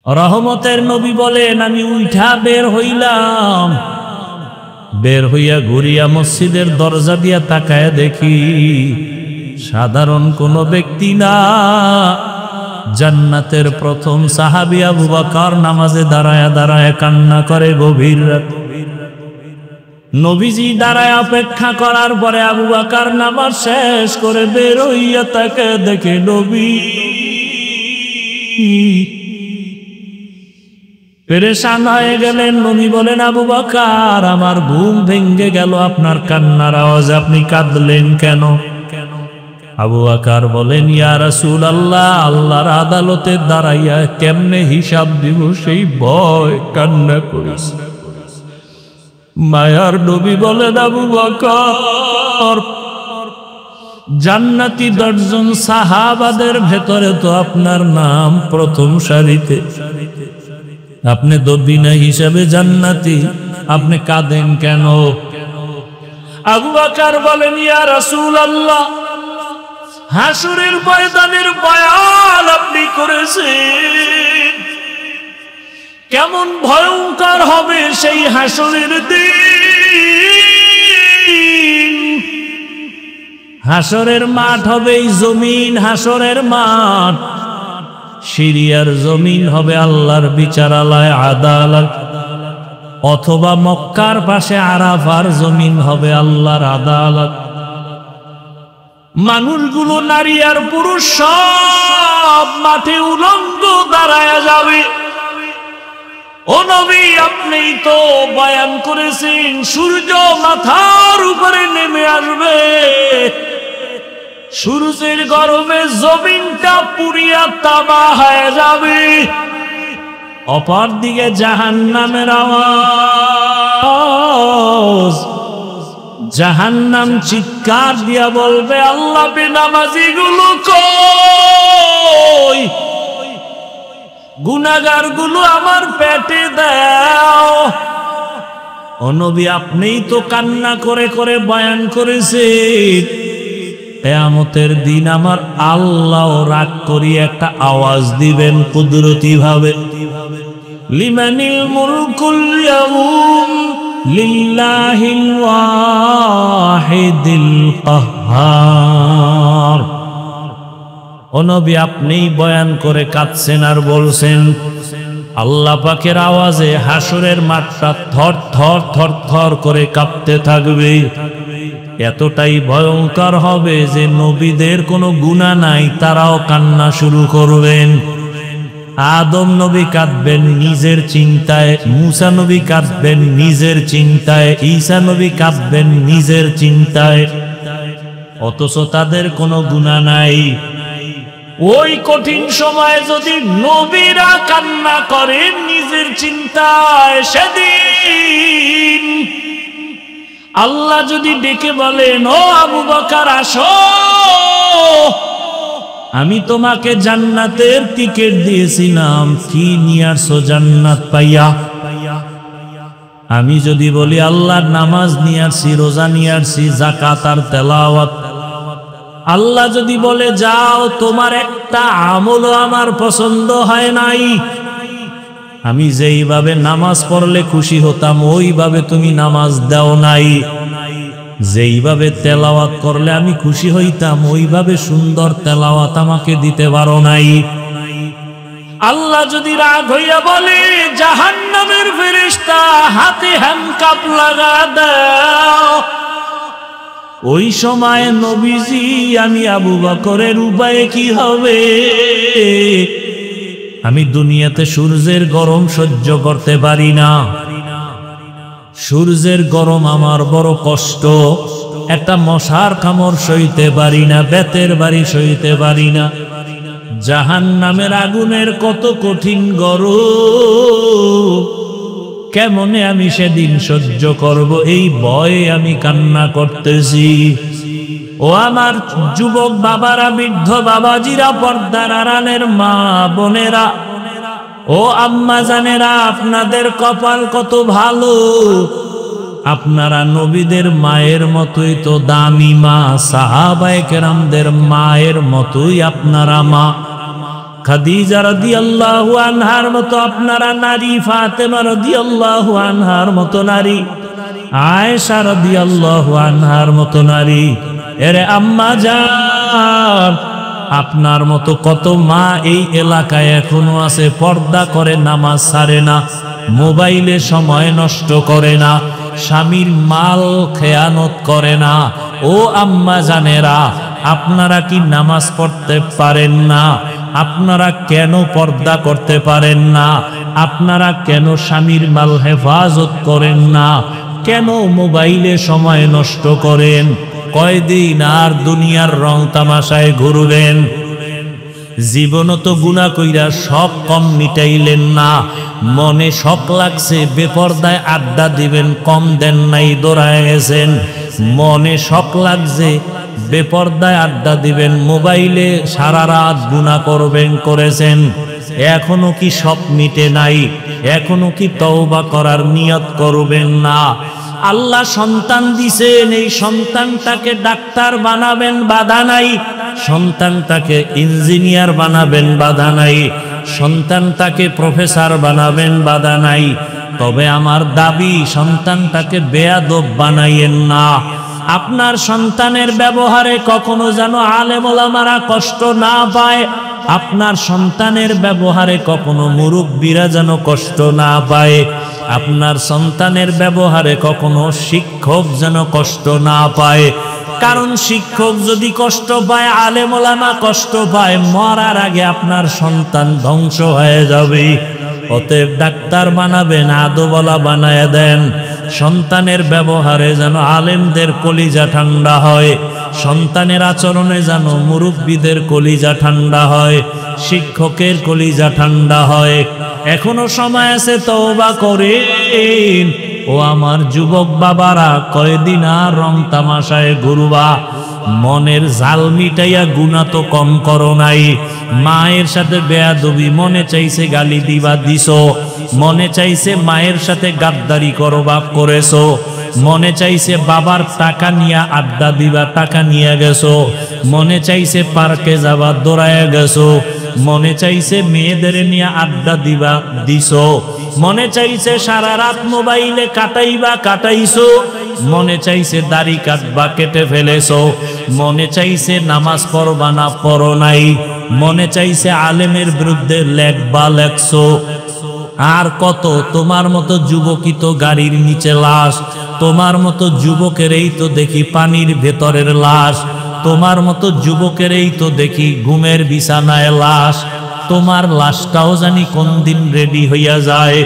রহমতের নবী বলেন, আমি উঠা বের হইলাম, বের হইয়া ঘুরিয়া মসজিদের দরজা দিয়া তাকায় দেখি সাধারণ কোনো ব্যক্তি না, জান্নাতের প্রথম সাহাবী আবু বকর নামাজে দাঁড়ায়া দাঁড়ায়া কান্না করে গভীর রাতে। নবীজি দাঁড়ায় অপেক্ষা করার পরে আবু বকর নামাজ শেষ করে বের হইয়া তাকে দেখে নবী পেরেশান হয়ে গেলেন। নবী বলেন, আবু বকর, আমার ঘুম ভেঙ্গে গেল আপনার কান্নার আওয়াজ, আপনি কাঁদলেন কেন? আবু বকর বলেন, ইয়া রাসূলুল্লাহ, আল্লাহর আদালতে দাঁড়াইয়া কেমনে হিসাব দিব সেই ভয় কান্না করেছি। মায়ার নবী বলেন, আবু বকর, জান্নাতি 10 জন সাহাবাদের ভেতরে তো আপনার নাম প্রথম সারিতে, আপনি তো বিনা হিসাবে জান্নাতি, আপনি কাঁদেন কেন? আবু বকর বলেন, ইয়া রাসূলুল্লাহ, হাসরের ময়দানের বয়ান আপনি করেছেন, কেমন ভয়ঙ্কর হবে সেই হাসরের দিন। হাসরের মাঠ হবে এই জমিন, হাসরের মাঠ সিরিয়ার জমিন হবে আল্লাহর বিচারালয় আদালত, অথবা মক্কার পাশে আরাফার জমিন হবে আল্লাহর আদালত। মানুষগুলো, নারী আর পুরুষ সব মাঠে উলঙ্গ দাঁড়ায়া যাবে। ও নবী, আপনি তো বয়ান করেছেন সূর্য মাথার উপরে নেমে আসবে, সূর্যের গরমে জমিনটা পুড়িয়া তামা হয়ে যাবে। অপরদিকে জাহান্নামের আওয়াজ, জাহান্নাম চিৎকার দিয়া বলবে, আল্লাহ, বেনামাজি গুলো কই, গুনাহগার গুলো আমার পেটে দাও। ও নবী, আপনিই তো কান্না করে করে বয়ান করেছেন কিয়ামতের দিন আমার আল্লাহ রাগ করিয়া একটা আওয়াজ দিবেন কুদরতি ভাবে, লিমানিল মুলকুল ইয়াউম লিল্লাহিল ওয়াহিদিল কাহ্হার। ও নবী, আপনিই বয়ান করে কাঁদছেন আর বলছেন, আল্লাহ পাকের আওয়াজে হাসরের মাঠটা থর থর থর থর করে কাঁপতে থাকবে। এতটাই ভয়ঙ্কর হবে যে নবীদের কোনো গুনাহ নাই, তারাও কান্না শুরু করবেন। আদম নবী কাঁদবেন নিজের চিন্তায়, মুসা নবী কাঁদবেন নিজের চিন্তায়, ঈসা নবী কাঁদবেন নিজের চিন্তায়, অথচ তাদের কোনো গুনাহ নাই। ওই কঠিন সময়ে যদি নবীরা কান্না করেন নিজের চিন্তায়, সেদিন আল্লাহ যদি ডেকে বলেন, ও আবু বকর, আসো, আমি তোমাকে জান্নাতের টিকিট দিয়েছিলাম, কি নিয়ে আসছো জান্নাত পাইয়া? আমি যদি বলি আল্লাহর নামাজ নিয়ে আসছি, রোজা নিয়ে আসছি, যাকাত আর তেলাওয়াত, আল্লাহ যদি বলে যাও, তোমার একটা আমলও আমার পছন্দ হয় নাই, আমি যেইভাবে নামাজ পড়লে খুশি হতাম ওইভাবে তুমি নামাজ দাও নাই, যেইভাবে তেলাওয়াত করলে আমি খুশি হইতাম ওইভাবে সুন্দর তেলাওয়াত আমাকে দিতে পারো নাই। আল্লাহ যদি রাগ হইয়া বলে, জাহান্নামের ফেরেশতা হাতে হ্যান্ডকাপ লাগা দাও, ওই সময় নবীজি, আমি আবু বকরের উপায়ে কি হবে? আমি দুনিয়াতে সূর্যের গরম সহ্য করতে পারি না, সূর্যের গরম আমার বড় কষ্ট, একটা মশার কামড় সইতে পারি না, বেতের বাড়ি সইতে পারি না। জাহান্নামের আগুনের কত কঠিন গরম, কেমনে আমি সেদিন সহ্য করব, এই ভয়ে আমি কান্না করতেছি। ও আমার যুবক বাবারা, বৃদ্ধ বাবাজিরা, পর্দার আড়ালের মা বোনেরা, ও আম্মা জানেরা, আপনাদের কপাল কত ভালো, আপনারা নবীদের মায়ের মতোই তো দামি মা, সাহাবায়ে কেরামদের মায়ের মতোই আপনারা মা। খাদিজা রাদিয়াল্লাহু আনহার মতো আপনারা নারী, ফাতেমা রাদিয়াল্লাহু আনহার মতো নারী, আয়েশা রাদিয়াল্লাহু আনহার মতো নারী। এরে আম্মা জান, আপনার মতো কত মা এই এলাকায় এখনো আছে, পর্দা করে, নামাজ ছাড়ে না, মোবাইলে সময় নষ্ট করে না, স্বামীর মাল খেয়ানত করে না। ও আম্মা জানেরা, আপনারা কি নামাজ পড়তে পারেন না? আপনারা কেন পর্দা করতে পারেন না? আপনারা কেন স্বামীর মাল হেফাজত করেন না? কেন মোবাইলে সময় নষ্ট করেন? কয়দিন আর দুনিয়ার রং তামাশায় ঘুরবেন? জীবন তো গুনাহ কইরা শখ কম মিটাইলেন না, মনে শখ লাগছে বেপরদায় আড্ডা দিবেন, কম দেন নাই, দৌড়ায় গেছেন। মনে শখ লাগছে বেপরদায় আড্ডা দিবেন, মোবাইলে সারা রাত গুনাহ করবেন, করেছেন। এখনো কি সব মিটে নাই? এখনো কি তওবা করার নিয়ত করবেন না? আল্লাহ সন্তান দিছেন, এই সন্তানটাকে ডাক্তার বানাবেন, বাধা নাই। সন্তানটাকে ইঞ্জিনিয়ার বানাবেন, বাধা নাই। সন্তানটাকে প্রফেসর বানাবেন, বাধা নাই। তবে আমার দাবি, সন্তানটাকে বেয়াদব বানাইয়েন না। আপনার সন্তানের ব্যবহারে কখনো যেন আলেম ওলামারা কষ্ট না পায়। আপনার সন্তানের ব্যবহারে কখনো মুরব্বীরা যেন কষ্ট না পায়। আপনার সন্তানের ব্যবহারে কখনো শিক্ষক যেন কষ্ট না পায়। কারণ শিক্ষক যদি কষ্ট পায়, আলেম ওলামা কষ্ট পায়, মরার আগে আপনার সন্তান ধ্বংস হয়ে যাবে। অতএব ডাক্তার বানাবেন, আদবলা বানায় দেন। সন্তানের ব্যবহারে যেন আলেমদের কলিজা ঠান্ডা হয়, সন্তানের আচরণে যেন মুরব্বীদের কলিজা ঠান্ডা হয়, শিক্ষকের কলিজা ঠান্ডা হয়। এখনো সময় আছে, তওবা করেন। ও আমার যুবক বাবারা, কয়দিন আর রং তামাশায় ঘুরবা? মনের জাল মিটাইয়া গুনাহ তো কম করো নাই। মায়ের সাথে বেয়াদবি, মনে চাইছে গালি দিবা, দিছো। মনে চাইছে মায়ের সাথে গাদ্দারি করবা, করেছো। মনে চাইছে বাবার টাকা নিয়ে আড্ডা দিবা, টাকা নিয়ে গেছো। মনে চাইছে পার্কে যাবা, দৌড়ায় গেছো। মনে চাইছে মেয়েদের নিয়ে আড্ডা দিবা, দিছো। মনে চাইছে সারা রাত মোবাইলে কাটাইবা, কাটাইছো। মনে চাইছে দাড়ি কাটবা, কেটে ফেলেছো। মনে চাইছে নামাজ পড়বা না, পড়ো নাই। মনে চাইছে আলেমের বিরুদ্ধে লেখবা, লেখছো। আর কত? তোমার মতো যুবকই তো গাড়ির নিচে লাশ, তোমার মতো যুবকেরই তো দেখি পানির ভেতরের লাশ, তোমার মতো যুবকেরই তো দেখি ঘুমের বিছানায় লাশ। তোমার লাশটাও জানি কোন দিন রেডি হইয়া যায়।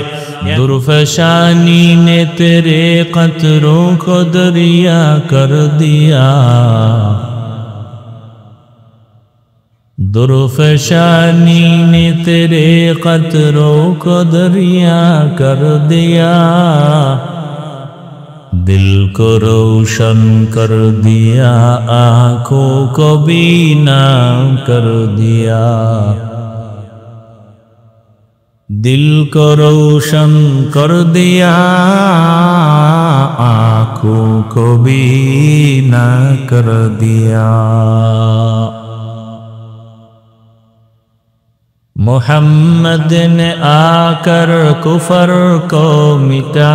दुर्फशानी ने तेरे कतरों को दरिया कर दिया, दुर्फशानी ने तेरे कतरों को दरिया कर दिया, दिल को रोशन कर दिया, आँखों को बीना कर दिया, दिल को रोशन कर दिया, आँखों को बीना कर दिया। मोहम्मद ने आकर कुफर को मिटाया,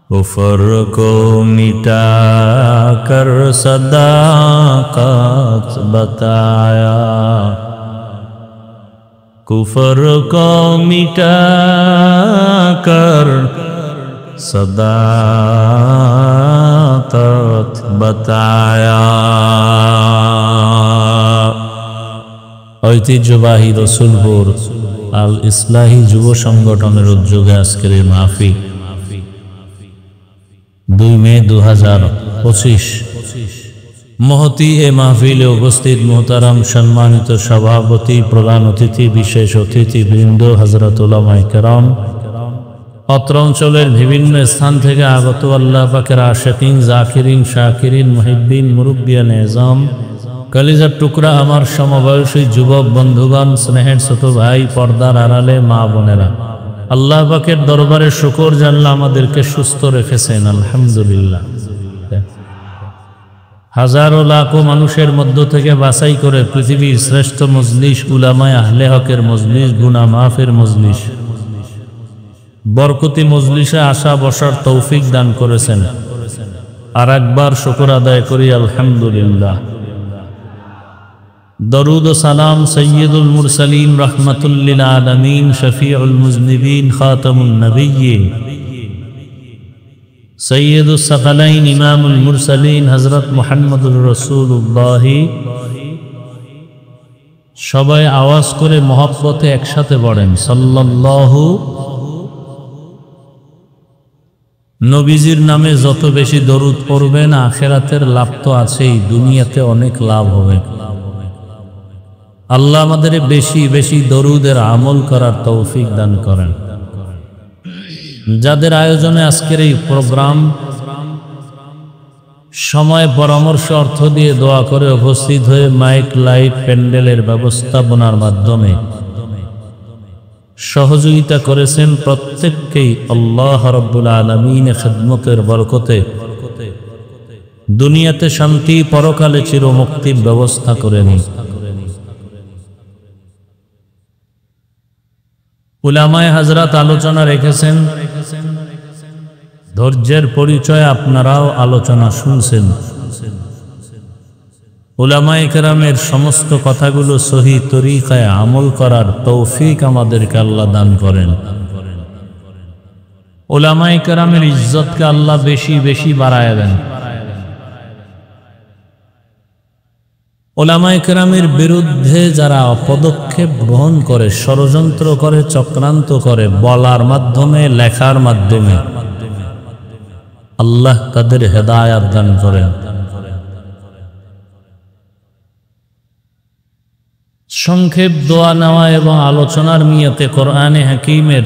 कुफर को मिटा कर सदाकत बताया, कुफर को मिटा कर सदाकत बताया। ঐতিহ্যবাহী রসুলপুর আল ইসলাহি যুব সংগঠনের উদ্যোগে আজকের এই মাহফিল 2 মে 2025। মহতি এ মাহফিলে উপস্থিত মোহতারাম সম্মানিত সভাপতি, প্রধান অতিথি, বিশেষ অতিথি বৃন্দ, হযরত উলামায়ে কেরাম, অত্র অঞ্চলের বিভিন্ন স্থান থেকে আগত আল্লাহ পাকের আশিকিন, জাকিরিন, শাকিরিন, মুহিব্বিন, মুরব্বিয়ান এজাম, কলিজার টুকরা আমার সমবয়সী যুবক বন্ধুগণ, স্নেহের ছোট ভাই, পর্দার আড়ালে মা বোনেরা, আল্লাহ পাকের দরবারে শুকর জানলা আমাদেরকে সুস্থ রেখেছেন, আলহামদুলিল্লাহ। হাজারো লাখো মানুষের মধ্য থেকে বাছাই করে পৃথিবীর শ্রেষ্ঠ মজলিস উলামায়ে আহলে হকের মজলিস, গুনাহ মাফের মজলিস, বরকতি মজলিসে আসা বসার তৌফিক দান করেছেন। আর একবার শুকর আদায় করি আলহামদুলিল্লাহ। দরুদ ও সালাম সৈয়দুল মুরসালিন রাহমাতুল লিল আলামিন শফিউল মুজনিবিন খাতামুন নবিয়্যিন সৈয়দুস সাকালাইন ইমামুল মুরসালিন হযরত মুহাম্মদুর রাসূলুল্লাহ। সবাই আওয়াজ করে মহব্বতে একসাথে পড়েন সাল্লাল্লাহু। নবীজির নামে যত বেশি দরুদ পড়বেন আখিরাতের লাভ তো আছেই, দুনিয়াতে অনেক লাভ হবে। আল্লাহ আমাদের বেশি বেশি দরুদের আমল করার তৌফিক দান করেন। যাদের আয়োজনে আজকের এই প্রোগ্রাম, সময় পরামর্শ অর্থ দিয়ে দোয়া করে উপস্থিত হয়ে মাইক লাইট প্যান্ডেলের ব্যবস্থাপনার মাধ্যমে সহযোগিতা করেছেন, প্রত্যেককেই আল্লাহ রাব্বুল আলামিনের খিদমতের বরকতে দুনিয়াতে শান্তি, পরকালে চিরমুক্তির ব্যবস্থা করে নিন। উলামায়ে হযরত আলোচনা রেখেছেন, ধৈর্যের পরিচয় আপনারাও আলোচনা শুনছেন। উলামায়ে কেরামের সমস্ত কথাগুলো সহি তরিকায় আমল করার তৌফিক আমাদেরকে আল্লাহ দান করেন। উলামায়ে কেরামের ইজ্জতকে আল্লাহ বেশি বেশি বাড়ায় দেন। উলামায়ে কেরামের বিরুদ্ধে যারা পদক্ষেপ গ্রহণ করে, ষড়যন্ত্র করে, চক্রান্ত করে, বলার মাধ্যমে, লেখার মাধ্যমে, আল্লাহ তাদের হেদায়াত দান করেন। সংক্ষেপ দোয়া নেওয়া এবং আলোচনার নিয়তে কোরআনে হাকিমের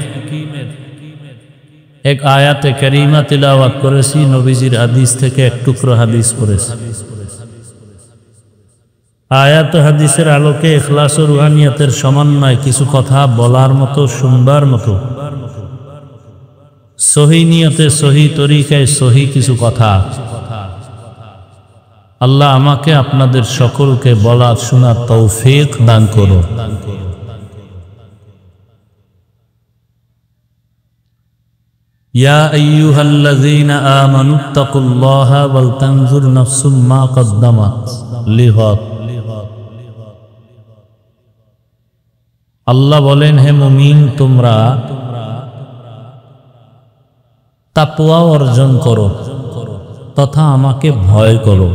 এক আয়াতে কারিমা তিলাওয়াত করেছি, নবীজির হাদিস থেকে এক টুকরো হাদিস পড়েছি। আয়াত হাদিসের আলোকে ইখলাস ও রুহানিয়তের সমন্বয় কিছু কথা বলার মতো, শুনবার মতো, সহি নিয়তে, সহি তরিকায়, সহি কিছু কথা আল্লাহ আমাকে আপনাদের সকলকে বলা শোনার তৌফিক দান করো। ইয়া আইয়ুহাল্লাযীনা আমানুত্তাকুল্লাহা ওয়াল তানজুর নাফসুম মা কদ্দামাত লিগাদ। আল্লাহ বলেন, হে মুমিন, তোমরা তাকওয়া অর্জন করো তথা আমাকে ভয় করো,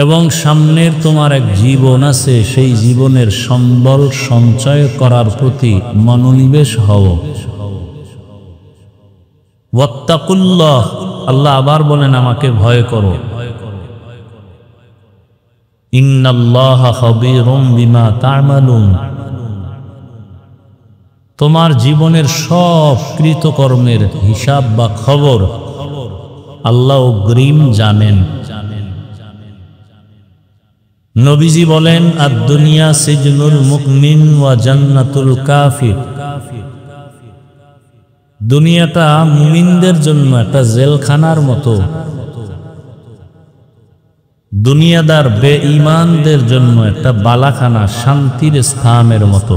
এবং সামনের তোমার এক জীবন আছে, সেই জীবনের সম্বল সঞ্চয় করার প্রতি মনোনিবেশ হও। ওয়াত্তাকুল্লাহ, আল্লাহ আবার বলেন আমাকে ভয় করো। ইন্নাল্লাহা খাবীরুম বিমা তা'মালুন, তোমার জীবনের সব কৃতকর্মের হিসাব বা খবর আল্লাহ অগ্রিম জানেন। নবীজি বলেন, আদ-দুনিয়া সিজনুল মুমিন ওয়া জান্নাতুল কাফির। দুনিয়াটা মুমিনদের জন্য একটা জেলখানার মতো, দুনিয়াদার বেঈমানদের জন্য একটা বালাখানা, শান্তির স্থানের মতো।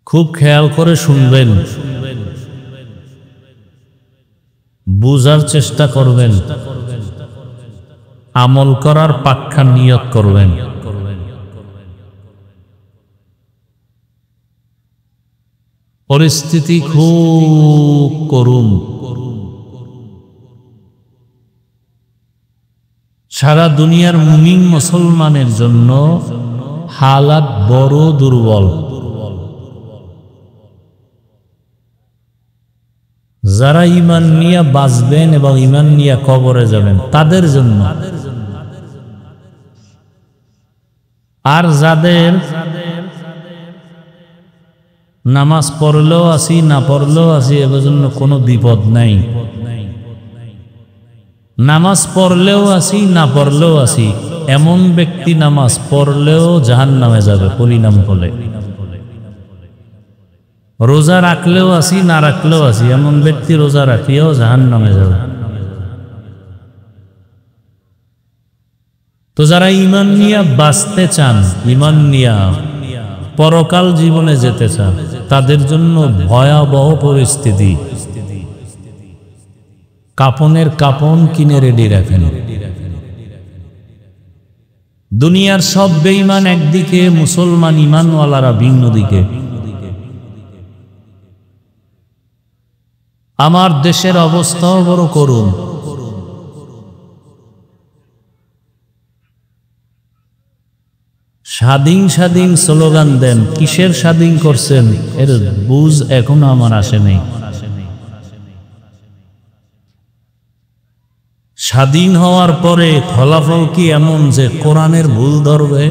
খুব খেয়াল করে শুনবেন, বুঝার চেষ্টা করবেন, আমল করার পাক্কা নিয়ত করবেন। পরিস্থিতি খুব করুণ, সারা দুনিয়ার মুমিন মুসলমানের জন্য হালাত বড় দুর্বল। যারা ঈমান নিয়ে বাঁচবেন এবং ঈমান নিয়ে কবরে যাবেন তাদের জন্য, আর যাদের নামাজ পড়লেও আসি না পড়লেও আসি এর জন্য কোনো বিপদ নাই। নামাজ পড়লেও আসি না পড়লেও আসি এমন ব্যক্তি নামাজ পড়লেও জাহান্নামে যাবে পরিণাম বলে। রোজা রাখলেও আছি, না রাখলেও আছি, এমন ব্যক্তি রোজা রাখিয়াও জাহান্নামে যাবে। তো যারা ঈমান নিয়ে বাঁচতে চান, ঈমান নিয়ে পরকাল জীবনে যেতে চান, তাদের জন্য ভয়াবহ পরিস্থিতি। কাপনের কাপন কিনে রেডি রাখেন। দুনিয়ার সব বেঈমান একদিকে, মুসলমান ঈমানওয়ালারা ভিন্ন দিকে। আমার দেশের অবস্থাও বড় করুন। স্বাধীন স্বাধীন স্লোগান দেন, কিসের স্বাধীন করছেন এর বুঝ এখনো আমার আসেনি। স্বাধীন হওয়ার পরে ফলাফল কি এমন যে কোরআনের ভুল ধরবে?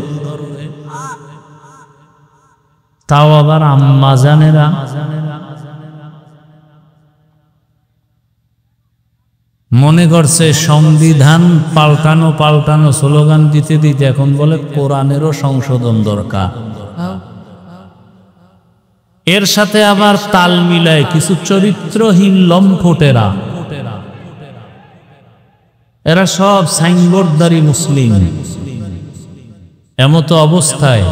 তাও আবার আম্মাজানেরা। মনে করছে সংবিধান পাল্টানো পাল্টানো স্লোগান দিতে দিতে এখন বলে কোরআনেরও সংশোধন দরকার। এর সাথে আবার তাল মিলায় কিছু চরিত্রহীন লম্পটেরা, এরা সব সাইনবোর্ডধারী মুসলিম। এমতো অবস্থায়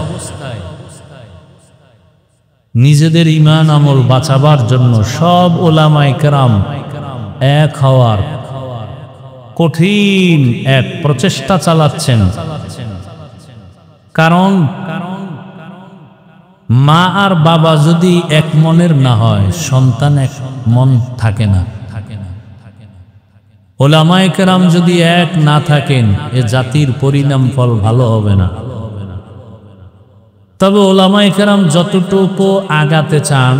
নিজেদের ঈমান আমল বাঁচাবার জন্য সব উলামায়ে কেরাম এক হওয়ার কঠিন এক প্রচেষ্টা চালাচ্ছেন। কারণ মা আর বাবা যদি এক মনের না হয়, সন্তান এক মন থাকে না। উলামায়ে কেরাম যদি এক না থাকেন, এ জাতির পরিণাম ফল ভালো হবে না। তবে উলামায়ে কেরাম যতটুকু আগাতে চান,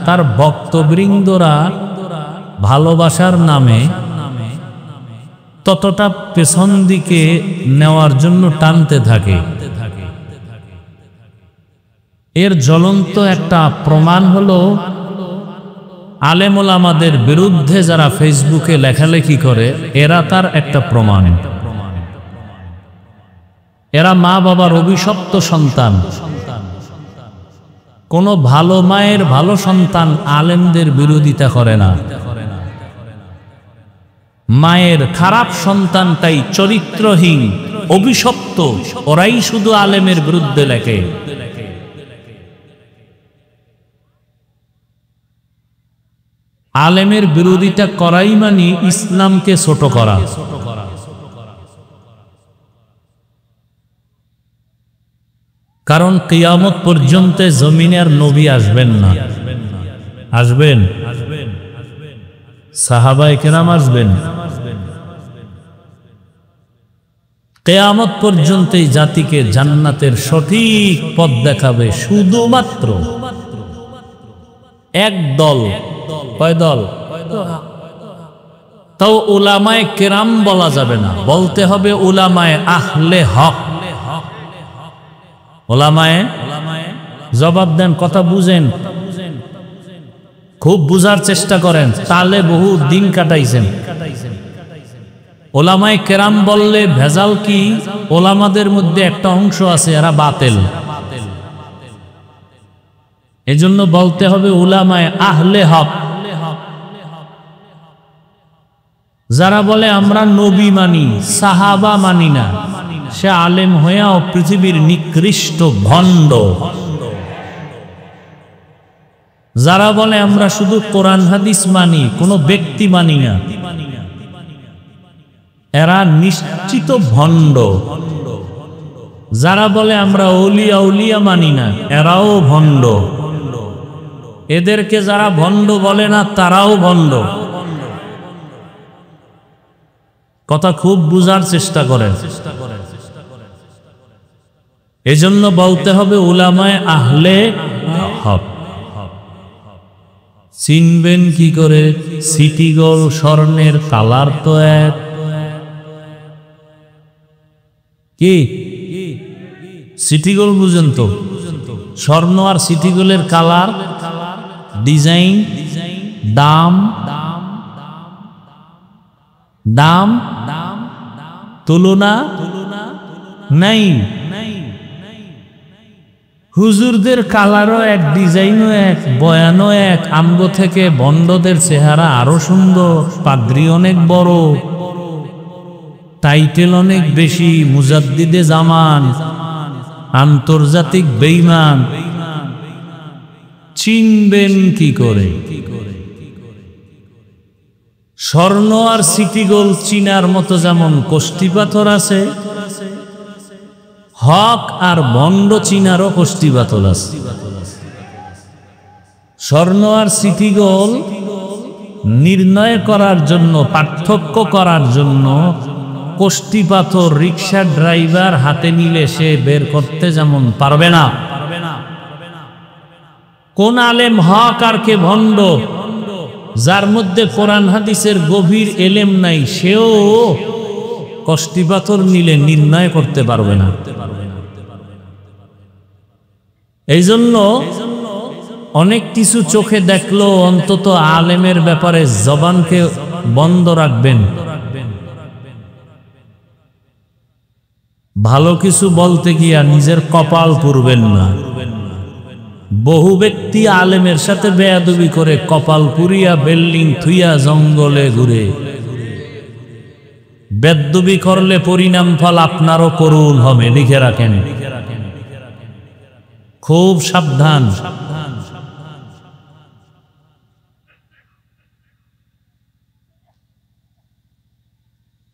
তার ভক্তবৃন্দরা ভালোবাসার নামে ততটা পেছন দিকে নেওয়ার জন্য টানতে থাকে। এর জ্বলন্ত একটা প্রমাণ হলো আলেম ওলামাদের বিরুদ্ধে যারা ফেসবুকে লেখালেখি করে, এরা তার একটা প্রমাণ। এরা মা বাবার অভিশপ্ত সন্তান। কোনো ভালো মায়ের ভালো সন্তান আলেমদের বিরোধিতা করে না। মায়ের খারাপ সন্তানটাই চরিত্রহীন, অভিশপ্ত, ওরাই শুধু আলেমের বিরুদ্ধে লেখে। আলেমের বিরোধিতা করাই মানে ইসলামকে ছোট করা। কারণ কিয়ামত পর্যন্ত জমিনে আর নবী আসবেন না। আসবেন? সাহাবায়ে কেরাম আসবেন। কিয়ামত পর্যন্ত এই জাতিকে জান্নাতের সঠিক পথ দেখাবে শুধুমাত্র এক দল। কয় দল? তাও উলামায়ে কেরাম বলা যাবে না, বলতে হবে উলামায়ে আহলে হক। উলামায়ে, জবাব দেন, কথা বুঝেন, খুব বুঝার চেষ্টা করেন, তাহলে বহু দিন কাটাইছেন। উলামায়ে কেরাম বললে ভেজাল কি? উলামাদের মধ্যে একটা অংশ আছে এরা বাতিল। এজন্য বলতে হবে উলামায়ে আহলে হক। যারা বলে আমরা নবী মানি, সাহাবা মানি না, সে আলেম হয়েও পৃথিবীর নিকৃষ্ট ভণ্ড। যারা বলে আমরা শুধু কোরআন হাদিস মানি, কোনো ব্যক্তি মানি না, এরা নিশ্চিত ভণ্ড। যারা বলে আমরা আউলিয়া উলিয়া মানি না, এরাও ভণ্ড। এদেরকে যারা ভণ্ড বলে না, তারাও ভণ্ড। কথা খুব বুঝার চেষ্টা করেন। এজন্য বলতে হবে উলামায়ে আহলে হক। চিনবেন কি করে? সিটি গোল স্বর্ণের কালার তো এক। কি সিটি গোল বুঝেন তো? স্বর্ণ আর সিটি গোলের কালার, ডিজাইন, দাম, দাম তুলনা নাই। হুজুরদের কালারও এক, ডিজাইনও এক, বয়ানও এক। আমগো থেকে বন্ডদের চেহারা আরো সুন্দর, পাদ্রী অনেক বড়, টাইটেল অনেক বেশি, মুজাদ্দিদে জামান, আন্তর্জাতিক বেঈমান। চিনবেন কি করে? স্বর্ণ আর সিটি গোল্ড চিনার মতো যেমন কোষ্ঠী পাথর আছে, হক আর বন্ড চিনারও কোষ্ঠী পাথর আছে। স্বর্ণ আর সিটি গোল্ড নির্ণয় করার জন্য, পার্থক্য করার জন্য কোষ্ঠী পাথর রিক্সা ড্রাইভার হাতে নিলে সে বের করতে যেমন পারবে না, কোন আলেম হক আর কে ভণ্ড, যার মধ্যে কোরআন হাদিসের গভীর এলেম নাই, সেও কোষ্ঠী পাথর নিলে নির্ণয় করতে পারবে না। এই জন্য অনেক কিছু চোখে দেখলো, অন্তত আলেমের ব্যাপারে জবানকে বন্ধ রাখবেন। ভালো কিছু বলতে গিয়া নিজের কপাল পুড়বেন না। বহু ব্যক্তি আলেমের সাথে বেয়াদবি করে কপাল পুড়িয়া বিল্ডিং থুইয়া জঙ্গলে ঘুরে। বেয়াদবি করলে পরিণাম ফল আপনারও করুণ হবে, লিখে রাখেন, খুব সাবধান।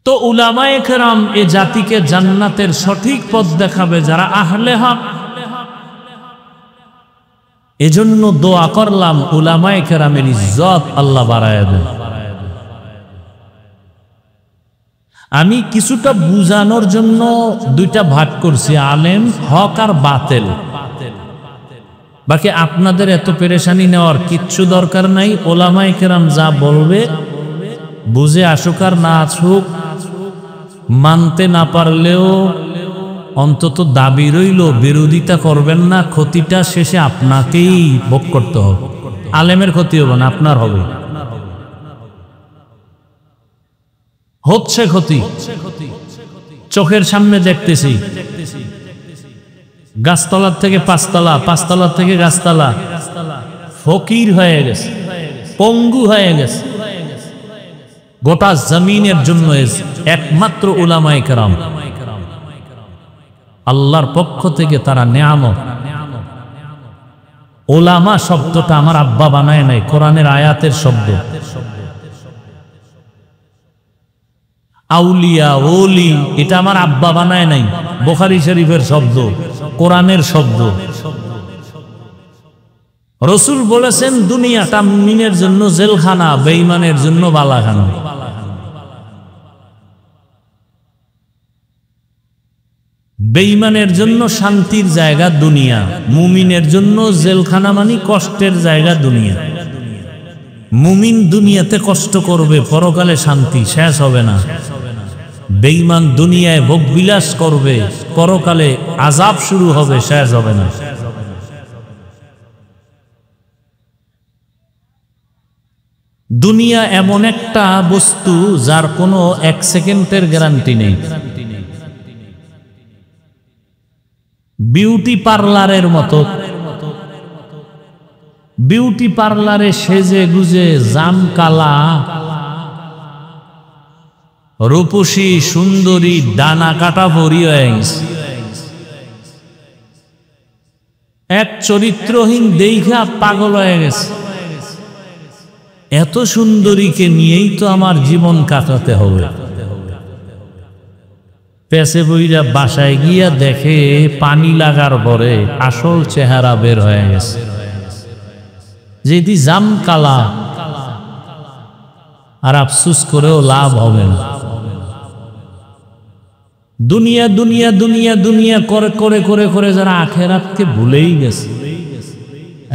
তো উলামায়ে কেরাম এ জাতিকে জান্নাতের সঠিক পথ দেখাবে, যারা আহলে হক। এজন্য দোয়া করলাম উলামায়ে কেরামের ইজ্জত আল্লাহ বাড়ায় দেন। আমি কিছুটা বুঝানোর জন্য দুইটা ভাগ করছি, আলেম, হক আর বাতেল। বাকি আপনাদের এত পেরেশানি নেওয়ার কিচ্ছু দরকার নাই। উলামায়ে কেরাম যা বলবে, বুঝে আসুক আর না আসুক, মানতে না পারলেও অন্তত দাবি রইল, বিরোধিতা করবেন না। ক্ষতিটা শেষে আপনাকেই ভোগ করতে হবে। আলেমের ক্ষতি হবে না, আপনার হবে। হচ্ছে ক্ষতি, চোখের সামনে দেখতেছি। গাছতলার থেকে পাঁচতলা, পাঁচতলার থেকে গাছতলা, ফকির হয়ে গেছে, পঙ্গু হয়ে গেছে। গোটা জমিনের জন্য একমাত্র উলামায়ে কেরাম, আল্লাহর পক্ষ থেকে তারা নেয়ামত। ওলামা শব্দটা আমার আব্বা বানায় নাই, কোরআনের আয়াতের শব্দ। আউলিয়া, ওলি, এটা আমার আব্বা বানায় নাই, বুখারী শরীফের শব্দ, কোরআনের শব্দ। রাসূল বলেছেন দুনিয়াটা মুমিনের জন্য জেলখানা, বেঈমানের জন্য বালাখানা। বেঈমানের জন্য শান্তির জায়গা দুনিয়া, মুমিনের জন্য জেলখানা মানে কষ্টের জায়গা দুনিয়া। মুমিন দুনিয়াতে কষ্ট করবে, পরকালে শান্তি শেষ হবে না। বেঈমান দুনিয়ায় ভোগবিলাস করবে, পরকালে আযাব শুরু হবে, শেষ হবে না। দুনিয়া এমন একটা বস্তু যার কোনো এক সেকেন্ডের গ্যারান্টি নেই। বিউটি পার্লারের মতো, বিউটি পার্লারে সেজে গুজে জাম কালা, রূপসী সুন্দরী ডানা কাটা ভরি হয়ে গেছে। এক চরিত্রহীন দেইখা পাগল হয়ে গেছে। এত সুন্দরীকে নিয়েই তো আমার জীবন কাটাতে হবে। পেছে বইরা বাসায় গিয়া দেখে পানি লাগার পরে আসল চেহারা বের হয়ে গেছে, যেটি জাম কালা। আর আফসুস করেও লাভ হবে না। দুনিয়া দুনিয়া দুনিয়া দুনিয়া করে করে করে করে যারা আখেরাতকে ভুলেই গেছে,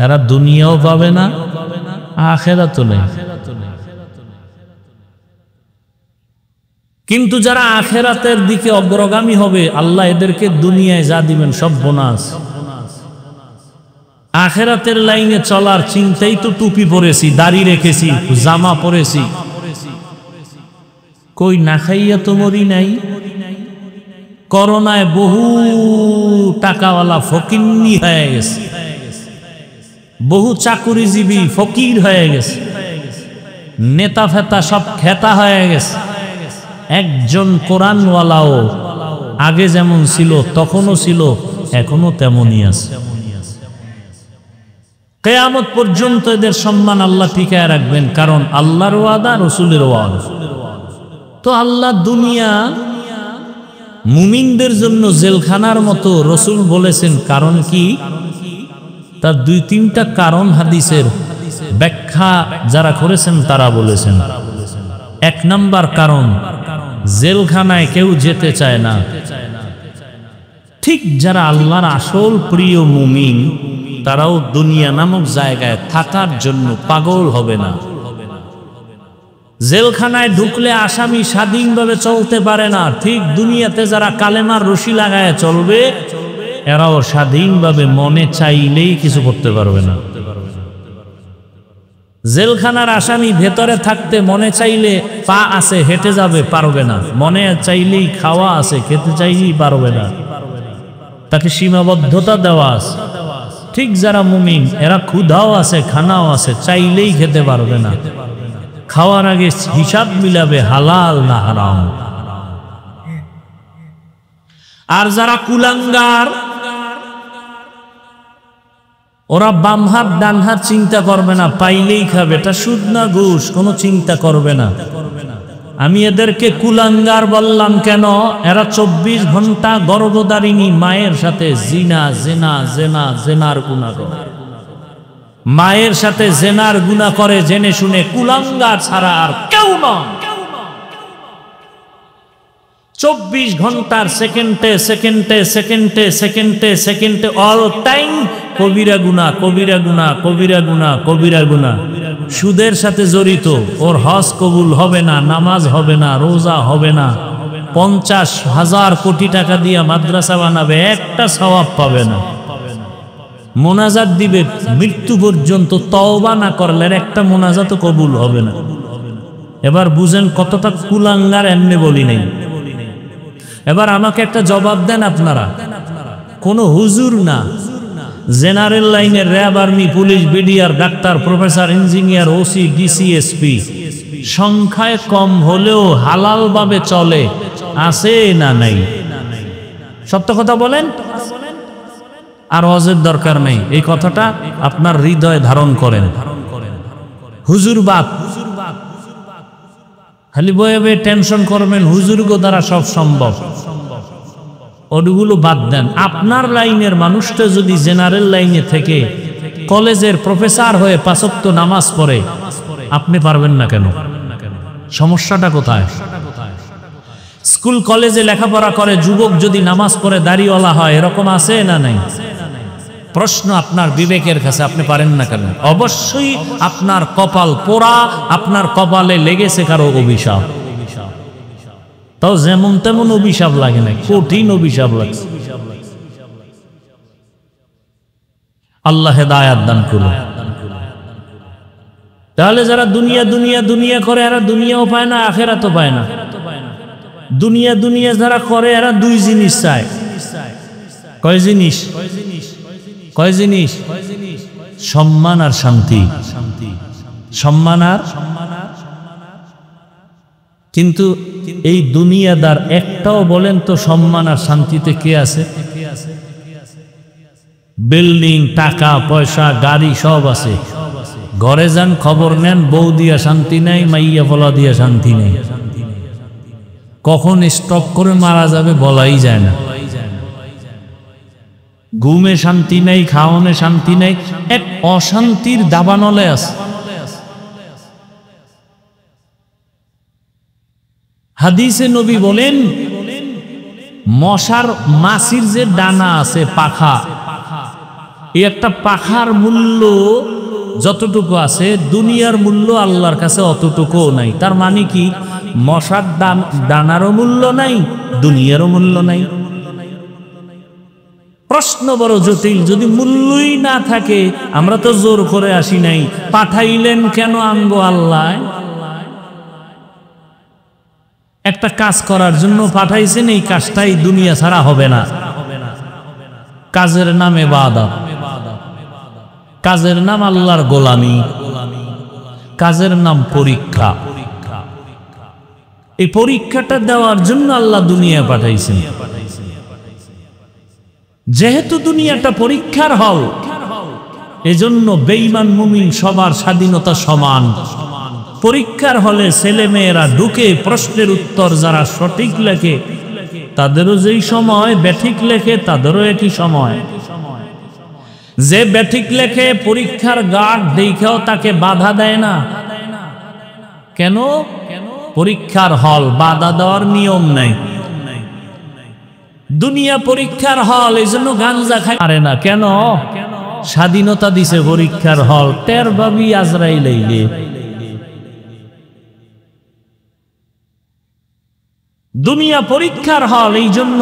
এরা দুনিয়াও পাবে না, আখেরাতও নেই। কিন্তু যারা আখেরাতের দিকে অগ্রগামী হবে, আল্লাহ এদেরকে দুনিয়ায় যা দিবেন সব বোনাস। আখেরাতের লাইনে চলার চিন্তাই তো টুপি পরেছি, দাড়ি রেখেছি, জামা পরেছি, কই না খাইয়া তো মরি নাই। করোনায় বহু টাকাওয়ালা ফকিন্নি হয়ে গেছে, বহু চাকুরিজীবী ফকির হয়ে গেছে, নেতা ফেতা সব খেতা হয়ে গেছে। একজন কোরআনওয়ালাও আগে যেমন ছিল তখনও ছিল, এখনো তেমনই আছে। কিয়ামত পর্যন্ত এদের সম্মান আল্লাহ টিকায় রাখবেন, কারণ আল্লাহর ওয়াদা, রসুলের ওয়াদা। তো আল্লাহ দুনিয়া মুমিনদের জন্য জেলখানার মতো রসুল বলেছেন, কারণ কি? তার দুই তিনটা কারণ হাদিসের ব্যাখ্যা যারা করেছেন তারা বলেছেন। এক নাম্বার কারণ, জেলখানায় কেউ যেতে চায় না। ঠিক যারা আল্লাহর আসল প্রিয় মুমিন, তারাও দুনিয়া নামক জায়গায় থাকার জন্য পাগল হবে না। জেলখানায় ঢুকলে আসামি স্বাধীনভাবে চলতে পারে না। ঠিক দুনিয়াতে যারা কালেমার রশি লাগায় চলবে, এরাও স্বাধীনভাবে মনে চাইলেই কিছু করতে পারবে না। জেলখানার আসামি ভেতরে থাকতে মনে চাইলে পা আছে হেঁটে যাবে, পারবে না। মনে চাইলেই খাওয়া আছে, খেতে চাইলেই পারবে না, তাকে সীমাবদ্ধতা দেওয়া আছে। ঠিক যারা মুমিন, এরা ক্ষুধাও আছে, খানাও আছে, চাইলেই খেতে পারবে না। খাওয়ার আগে হিসাব মিলাবে হালাল না হারাম। আর যারা কুলাঙ্গার, ওরা বাম হাত ডান হাত চিন্তা করবে না, পাইলেই খাবে। এটা সুদ না ঘুষ, কোনো চিন্তা করবে না। আমি এদেরকে কুলাঙ্গার বললাম কেন? এরা 24 ঘন্টা গর্ভধারিণী মায়ের সাথে জিনা জেনা জেনা জেনার গুনাহ করে, মায়ের সাথে জেনার গুনাহ করে জেনে শুনে। কুলাঙ্গার ছাড়া আর কেউ নয়। 24 ঘন্টার সেকেন্ডে সেকেন্ডে সেকেন্ডে সেকেন্ডে সেকেন্ডে অল টাইম কবিরা গুনাহ, কবিরা গুনাহ, কবিরা গুনাহ, কবিরা গুনাহ। সুদের সাথে জড়িত, ওর হজ কবুল হবে না, নামাজ হবে না, রোজা হবে না। 50,000 কোটি টাকা দিয়া মাদ্রাসা বানাবে, একটা সওয়াব পাবে না। মোনাজাত দিবে মৃত্যু পর্যন্ত, তওবা না করলে একটা মোনাজাতও কবুল হবে না। এবার বুঝেন কতটা কুলাঙ্গার, এমনি বলি নাই। এবার আমাকে একটা জবাব দেন আপনারা, কোন হুজুর না, জেনারেল লাইনের RAB, army, police, BDR, doctor, professor, engineer, OC, DC, SP সংখ্যায় কম হলেও হালাল ভাবে চলে আছে না নাই? সত্য কথা বলেন। আর হজের দরকার নেই, এই কথাটা আপনার হৃদয়ে ধারণ করেন। হুজুর বাদ, খালি বয়ে বয়ে টেনশন করবেন হুজুরগো দ্বারা সব সম্ভব, ওগুলো বাদ দেন। আপনার লাইনের মানুষটা যদি জেনারেল লাইনে থেকে কলেজের প্রফেসর হয়ে 5 ওয়াক্ত নামাজ পড়ে, আপনি পারবেন না কেন? সমস্যাটা কোথায়? স্কুল কলেজে লেখাপড়া করে যুবক যদি নামাজ পড়ে দাড়িওয়ালা হয়, এরকম আছে না নাই? প্রশ্ন আপনার বিবেকের কাছে, আপনি পারেন না কেন? অবশ্যই আপনার কপাল পোড়া, আপনার কপালে লেগেছে কারো অভিশাপ। তাও যেমন তেমন অভিশাপ লাগে না, কঠিন অভিশাপ লাগে। আল্লাহ হেদায়াত দান করুন। তাহলে যারা দুনিয়া দুনিয়া দুনিয়া করে, এরা দুনিয়াও পায় না, আখিরাতও পায় না। দুনিয়া দুনিয়া যারা করে, এরা দুই জিনিস চায়। কয় জিনিস? কয় জিনিস? সম্মান আর শান্তি। সম্মান আর, কিন্তু এই দুনিয়াদার একটাও বলেন তো সম্মান আর শান্তিতে কে আছে? বিল্ডিং, টাকা পয়সা, গাড়ি সব আছে, ঘরে যান খবর নেন, বউ দিয়া শান্তি নাই, মাইয়া বলা দিয়া শান্তি নেই। কখন স্টপ করে মারা যাবে বলাই যায় না। ঘুমে শান্তি নাই, খাওয়ানে শান্তি নাই, এক অশান্তির দাবানলে আছে। হাদিসে নবী বলেন, মশার মাছির যে ডানা আছে, পাখা, এই একটা পাখার মূল্য যতটুকু আছে, দুনিয়ার মূল্য আল্লাহর কাছে অতটুকুও নাই। তার মানে কি? মশার ডানারও মূল্য নাই, দুনিয়ারও মূল্য নাই। প্রশ্ন বড় জটিল। যদি মূল্যই না থাকে, আমরা তো জোর করে আসি নাই, পাঠাইলেন কেন আনবো আল্লাহ? একটা কাজ করার জন্য পাঠাইছেন, এই কাজটাই দুনিয়া ছাড়া হবে না। কাজের নাম ইবাদত, কাজের নাম আল্লাহর গোলামি, কাজের নাম পরীক্ষা। এই পরীক্ষাটা দেওয়ার জন্য আল্লাহ দুনিয়া পাঠাইছেন। যেহেতু দুনিয়াটা পরীক্ষার হল, এজন্য বেঈমান মুমিন সবার স্বাধীনতা সমান। পরীক্ষার হলে ছেলে মেয়েরা ঢুকে, প্রশ্নের উত্তর যারা সঠিক লেখে তাদেরও যেই সময়, ব্যাঠিক লেখে তাদেরও একই সময়। যে ব্যাঠিক লেখে পরীক্ষার গার্ড দেখেও তাকে বাধা দেয় না। কেন? পরীক্ষার হল, বাধা দেওয়ার নিয়ম নাই। দুনিয়া পরীক্ষার হল, এই জন্য গাঞ্জা খায় পারে না। কেন? স্বাধীনতা দিছে পরীক্ষার হল, টের ভাবি আজরাইল আইলে। দুনিয়া পরীক্ষার হল, এই জন্য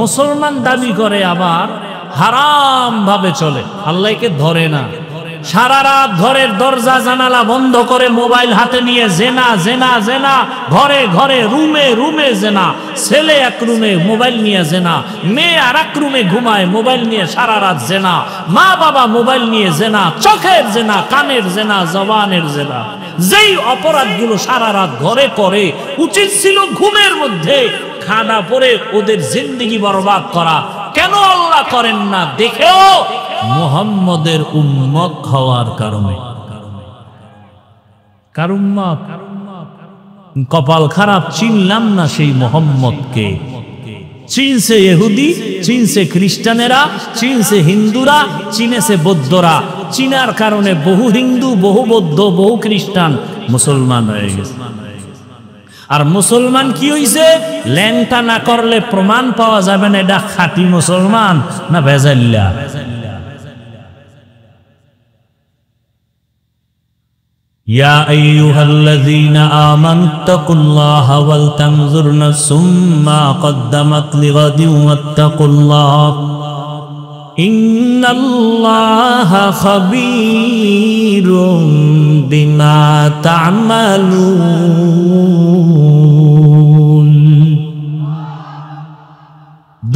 মুসলমান দাবি করে আবার হারাম ভাবে চলে, আল্লাহকে ধরে না। সারা রাত ঘরের দরজা জানালা বন্ধ করে মোবাইল হাতে নিয়ে জেনা জেনা জেনা, ঘরে ঘরে রুমে রুমে জেনা। ছেলে এক রুমে মোবাইল নিয়ে জেনা, মেয়ে আর এক রুমে ঘুমায় মোবাইল নিয়ে সারা রাত জেনা, মা বাবা মোবাইল নিয়ে জেনা, চোখের জেনা, কানের জেনা, জবানের জেনা। যেই অপরাধগুলো সারা রাত ঘরে করে, উচিত ছিল ঘুমের মধ্যে খানা পরে ওদের জিন্দেগি বরবাদ করা। কেন আল্লাহ করেন না? দেখেও মুহাম্মদের উম্মত হওয়ার কারণে। কার উম্মত? কপাল খারাপ, চিনলাম না সেই মুহাম্মদকে। চিনছে ইহুদি, চিনছে খ্রিস্টানেরা, চিনছে হিন্দুরা, চিনেছে বৌদ্ধরা। চিনার কারণে বহু হিন্দু, বহু বৌদ্ধ, বহু খ্রিস্টান মুসলমান হয়ে গেছে। আর মুসলমান কি হইছে? ল্যাংটা না করলে প্রমাণ পাওয়া যাবে না এটা খাঁটি মুসলমান না ভেজাল্লা। ইয়া আইয়ুহাল্লাযীনা আমানুত্তাকুল্লাহা ওয়াল তানজুর নাফসুম মা কদ্দামাত লিগাদিন ওয়াত্তাকুল্লাহ ইন্নাল্লাহা খাবীরুম বিমা তা'মালুন।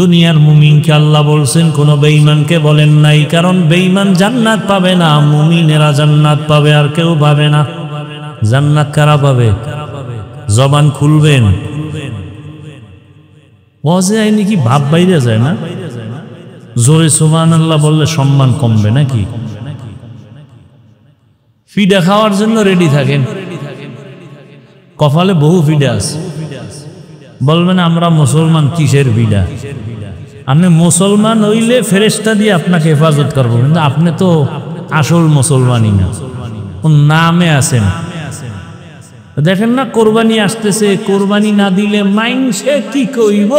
দুনিয়ার মুমিনকে আল্লাহ বলছেন, কোন বেঈমানকে বলেন নাই, কারণ বেঈমান জান্নাত পাবে না, মুমিনেরা জান্নাত পাবে, আর কেউ পাবে না। জান্নাত কারা পাবে? জবান খুলবেন, ওয়াজে আইনি কি ভাব বাইরে যায় না? জোরে সুবহানাল্লাহ বললে সম্মান কমবে নাকি? ফিডা খাওয়ার জন্য রেডি থাকেন, কপালে বহু ফিডা আছে। বলবেন আমরা মুসলমান, কিসের ফিডা? আপনি মুসলমান হইলে ফেরেশতা দিয়ে আপনাকে হেফাজত করবো, কিন্তু আপনি তো আসল মুসলমানই না, নামে আছেন। দেখেন না কোরবানি আসতেছে, কোরবানি না দিলে মাইনসে কি কইব,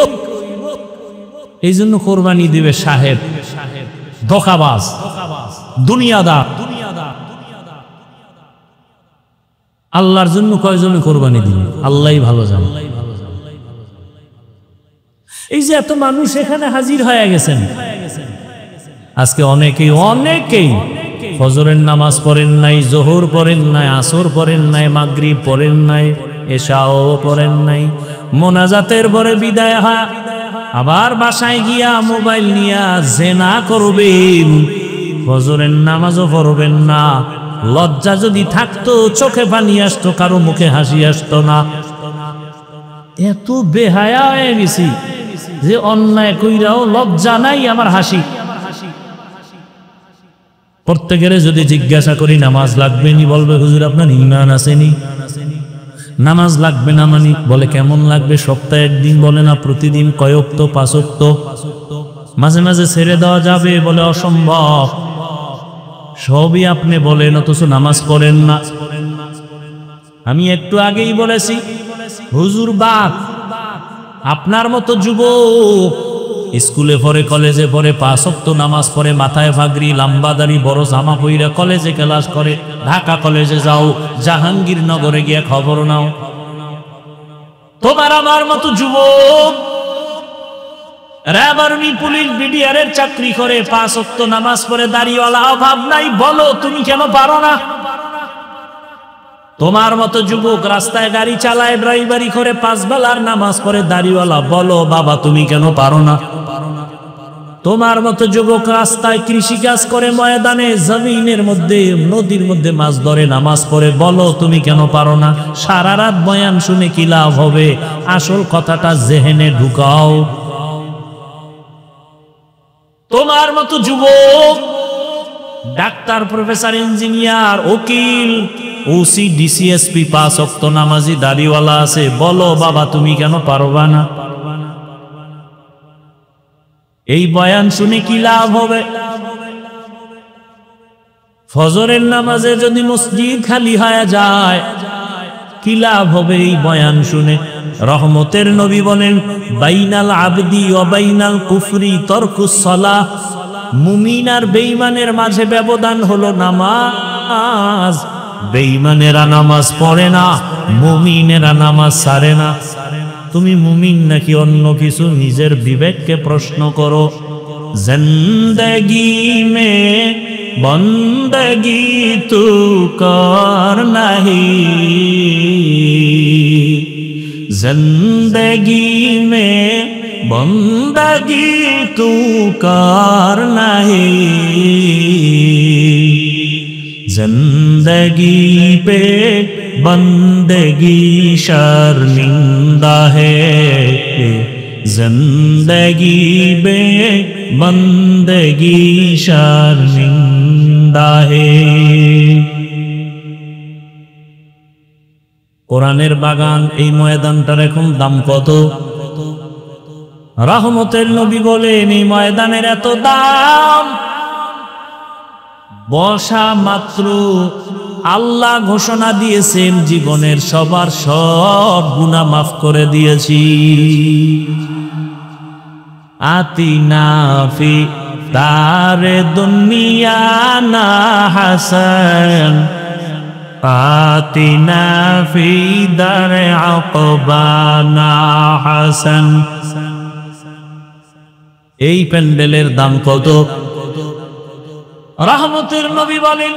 এই জন্য কোরবানি দিবে সাহেব, ধোঁকাবাজ, দুনিয়াদার। আল্লাহর জন্য কয়জনে কোরবানি দিবে আল্লাহই ভালো জানে। এই যে এত মানুষ এখানে হাজির হয়ে গেছেন, আজকে অনেকেই অনেকেই ফজরের নামাজ পড়েন নাই, জোহর পড়েন নাই, আসর পড়েন নাই, মাগরিব পড়েন নাই, এশাও পড়েন নাই। মোনাজাতের পরে বিদায় হয়, আবার বাসায় গিয়া মোবাইল নিয়া জেনা করবেন, ফজরের নামাজও পড়বেন না। লজ্জা যদি থাকতো চোখে পানি আসতো, কারো মুখে হাসি আসতো না। এত বেহায়া হয়ে গেছি যে অন্যায় কইরাও লজ্জা নাই, আমার হাসি। প্রত্যেকের যদি জিজ্ঞাসা করি নামাজ লাগবে নি, বলবে হুজুর আপনার ঈমান আসেনি। নামাজ লাগবে না মানি, বলে কেমন লাগবে? সপ্তাহে একদিন, বলে না প্রতিদিন, কয়েকতো, পাঁচক্ত, মাঝে মাঝে ছেড়ে দেওয়া যাবে, বলে অসম্ভব। সবই আপনি বলেন, অথচ নামাজ পড়েন না। আমি একটু আগেই বলেছি, হুজুর বাপ আপনার মতো যুবক স্কুলে পড়ে, কলেজে পড়ে, পাঁচ ওয়াক্ত নামাজ পড়ে, মাথায় পাগড়ি, লম্বা দাড়ি, বড় জামা পইরা কলেজে ক্লাস করে। ঢাকা কলেজে যাও, জাহাঙ্গীরনগরে গিয়ে খবর নাও। তোমার আমার মতো যুবক র্যাব, আর্মি, পুলিশ, বিডিআর এর চাকরি করে, পাঁচ ওয়াক্ত নামাজ পড়ে, দাড়িওয়ালা, অভাব নাই। বলো তুমি কেন পারো না? তোমার মতো যুবক রাস্তায় গাড়ি চালায়, ড্রাইভারি করে, 5 বেলার নামাজ পড়ে, দাড়িওয়ালা, বলো বাবা তুমি কেন পারো না? তোমার মতো যুবক রাস্তায় কৃষিকাজ করে, ময়দানে জমিনের মধ্যে, নদীর মধ্যে মাছ ধরে, নামাজ পড়ে, বলো তুমি কেন পারো না? সারা রাত বয়ান শুনে কি লাভ হবে? আসল কথাটা জেহেনে ঢুকাও। তোমার মতো যুবক ডাক্তার, প্রফেসর, ইঞ্জিনিয়ার, উকিল, ওসি, ডিসিএসপি, 5 ওয়াক্ত নামাজি, দাড়িওয়ালা আছে, বলো বাবা তুমি কেন পারবা না? এই বয়ান শুনে কি লাভ হবে? ফজরের নামাজে যদি মসজিদ খালি হয়ে যায়, কি লাভ হবে এই বয়ান শুনে? রহমতের নবী বলেন, বাইনাল আবদি ওয়া বাইনাল কুফরি তরকুস সালাহ। মুমিন আর বেঈমানের মাঝে ব্যবধান হলো নামাজ। বেঈমানেরা নামাজ পড়ে না, মুমিনেরা নামাজ ছাড়ে না। তুমি মুমিন নাকি অন্য কিছু? নিজের বিবেককে প্রশ্ন করো। জিন্দেগি মে বন্দগি তু কর নাহি, জিন্দেগি মে বন্দগি তু কর নাহি, जिंदगी पे बंदगी शर्मिंदा है, जिंदगी पे बंदगी शर्मिंदा है। কোরআনের বাগান, এই ময়দানটার এখন দাম কত? রহমতের নবী বলেন, এই ময়দানের এত দাম, বসা মাত্র আল্লাহ ঘোষণা দিয়েছেন জীবনের সবার সব গুনাহ মাফ করে দিয়েছি। আতিনা ফি দারে দুনিয়া না হাসান, আতিনা ফি দারে আকবা না হাসান। এই প্যান্ডেলের দাম কত? রহমতের নবী বলেন,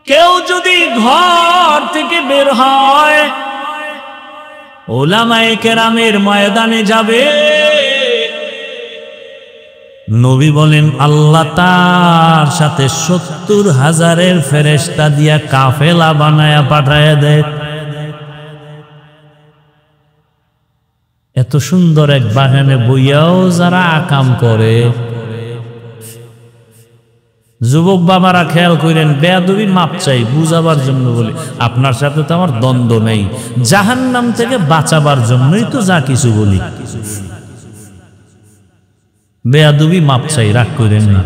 কেউ যদি ঘর থেকে বের হয়, উলামায়ে কেরামের ময়দানে যাবে, নবী বলেন আল্লাহ তার সাথে 70,000 ফেরেশতা দিয়া কাফেলা বানায়া পাঠায় দেয়। এত সুন্দর এক বাগানে বইয়াও যারা আকাম করে। যুবক বাবারা খেয়াল করেন, বেয়াদবি মাপ চাই, বুঝাবার জন্য বলি, আপনার সাথে তো আমার দ্বন্দ্ব নেই, জাহান্নাম থেকে বাঁচাবার জন্যই তো যা কিছু বলি। বেয়াদবি মাপ চাই, রাগ করেন না।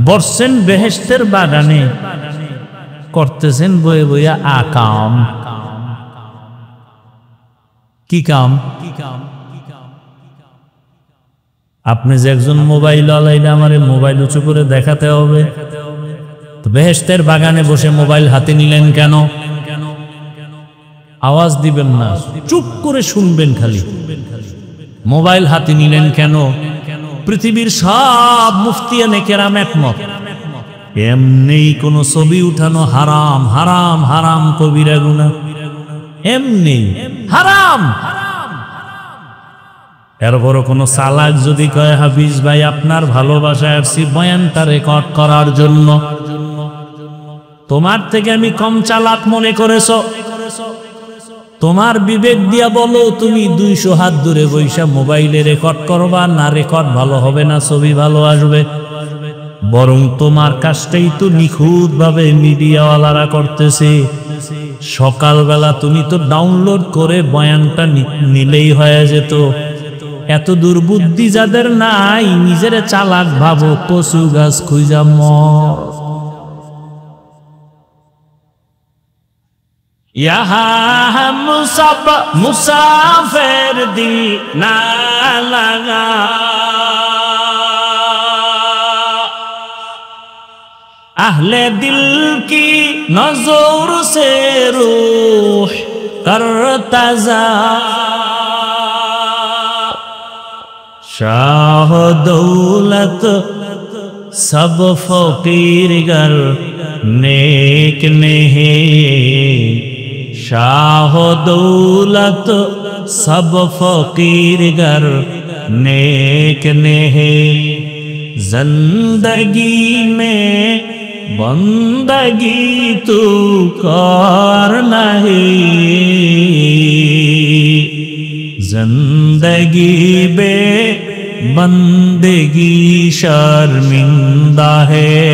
বসছেন বেহেশতের বাগানে, করতেছেন বয়ে বইয়া আকাম। কি কাম? আপনি যে একজন মোবাইল আলাইলে আমার মোবাইল উঁচু করে দেখাতে হবে, তো বেহেশতের বাগানে বসে মোবাইল হাতে নিলেন কেন? আওয়াজ দিবেন না, চুপ করে শুনবেন খালি। মোবাইল হাতে নিলেন কেন? পৃথিবীর সব মুফতিয়ানে কেরাম একমত, এমনি কোনো ছবি উঠানো হারাম, হারাম, হারাম কবিরা গুনাহ, এমনি হারাম। এরপরও কোনো চালাক যদি কয়, হাফিজ ভাই আপনার ভালোবাসায় আসছি বয়ানটা রেকর্ড করার জন্য, তোমার থেকে আমি কম চালাক মনে করেছ? তোমার বিবেক দিয়া বলো, তুমি 200 হাত দূরে বৈশা মোবাইলে রেকর্ড করবা না? রেকর্ড ভালো হবে না, ছবি ভালো আসবে? বরং তোমার কাজটাই তো নিখুঁত ভাবে মিডিয়াওয়ালারা করতেছে। সকালবেলা তুমি তো ডাউনলোড করে বয়ানটা নিলেই হয়ে যেত। এত দুর্বুদ্ধি যাদের নাই, নিজের চালাক ভাবো, কচু গাছ খুঁজা মর। ইহা মুসাব মুসাফির দিল না লাগা, আহলে দিল কি নজর সে রূহ করতাজা, শাহ দৌলত सब फकीर गर नेक नहीं, शाह दौलत सब फकीर गर नेक नहीं। जिंदगी में बंदगी तू कर नहीं, जिंदगी बे बंदगी शर्मिंदा है,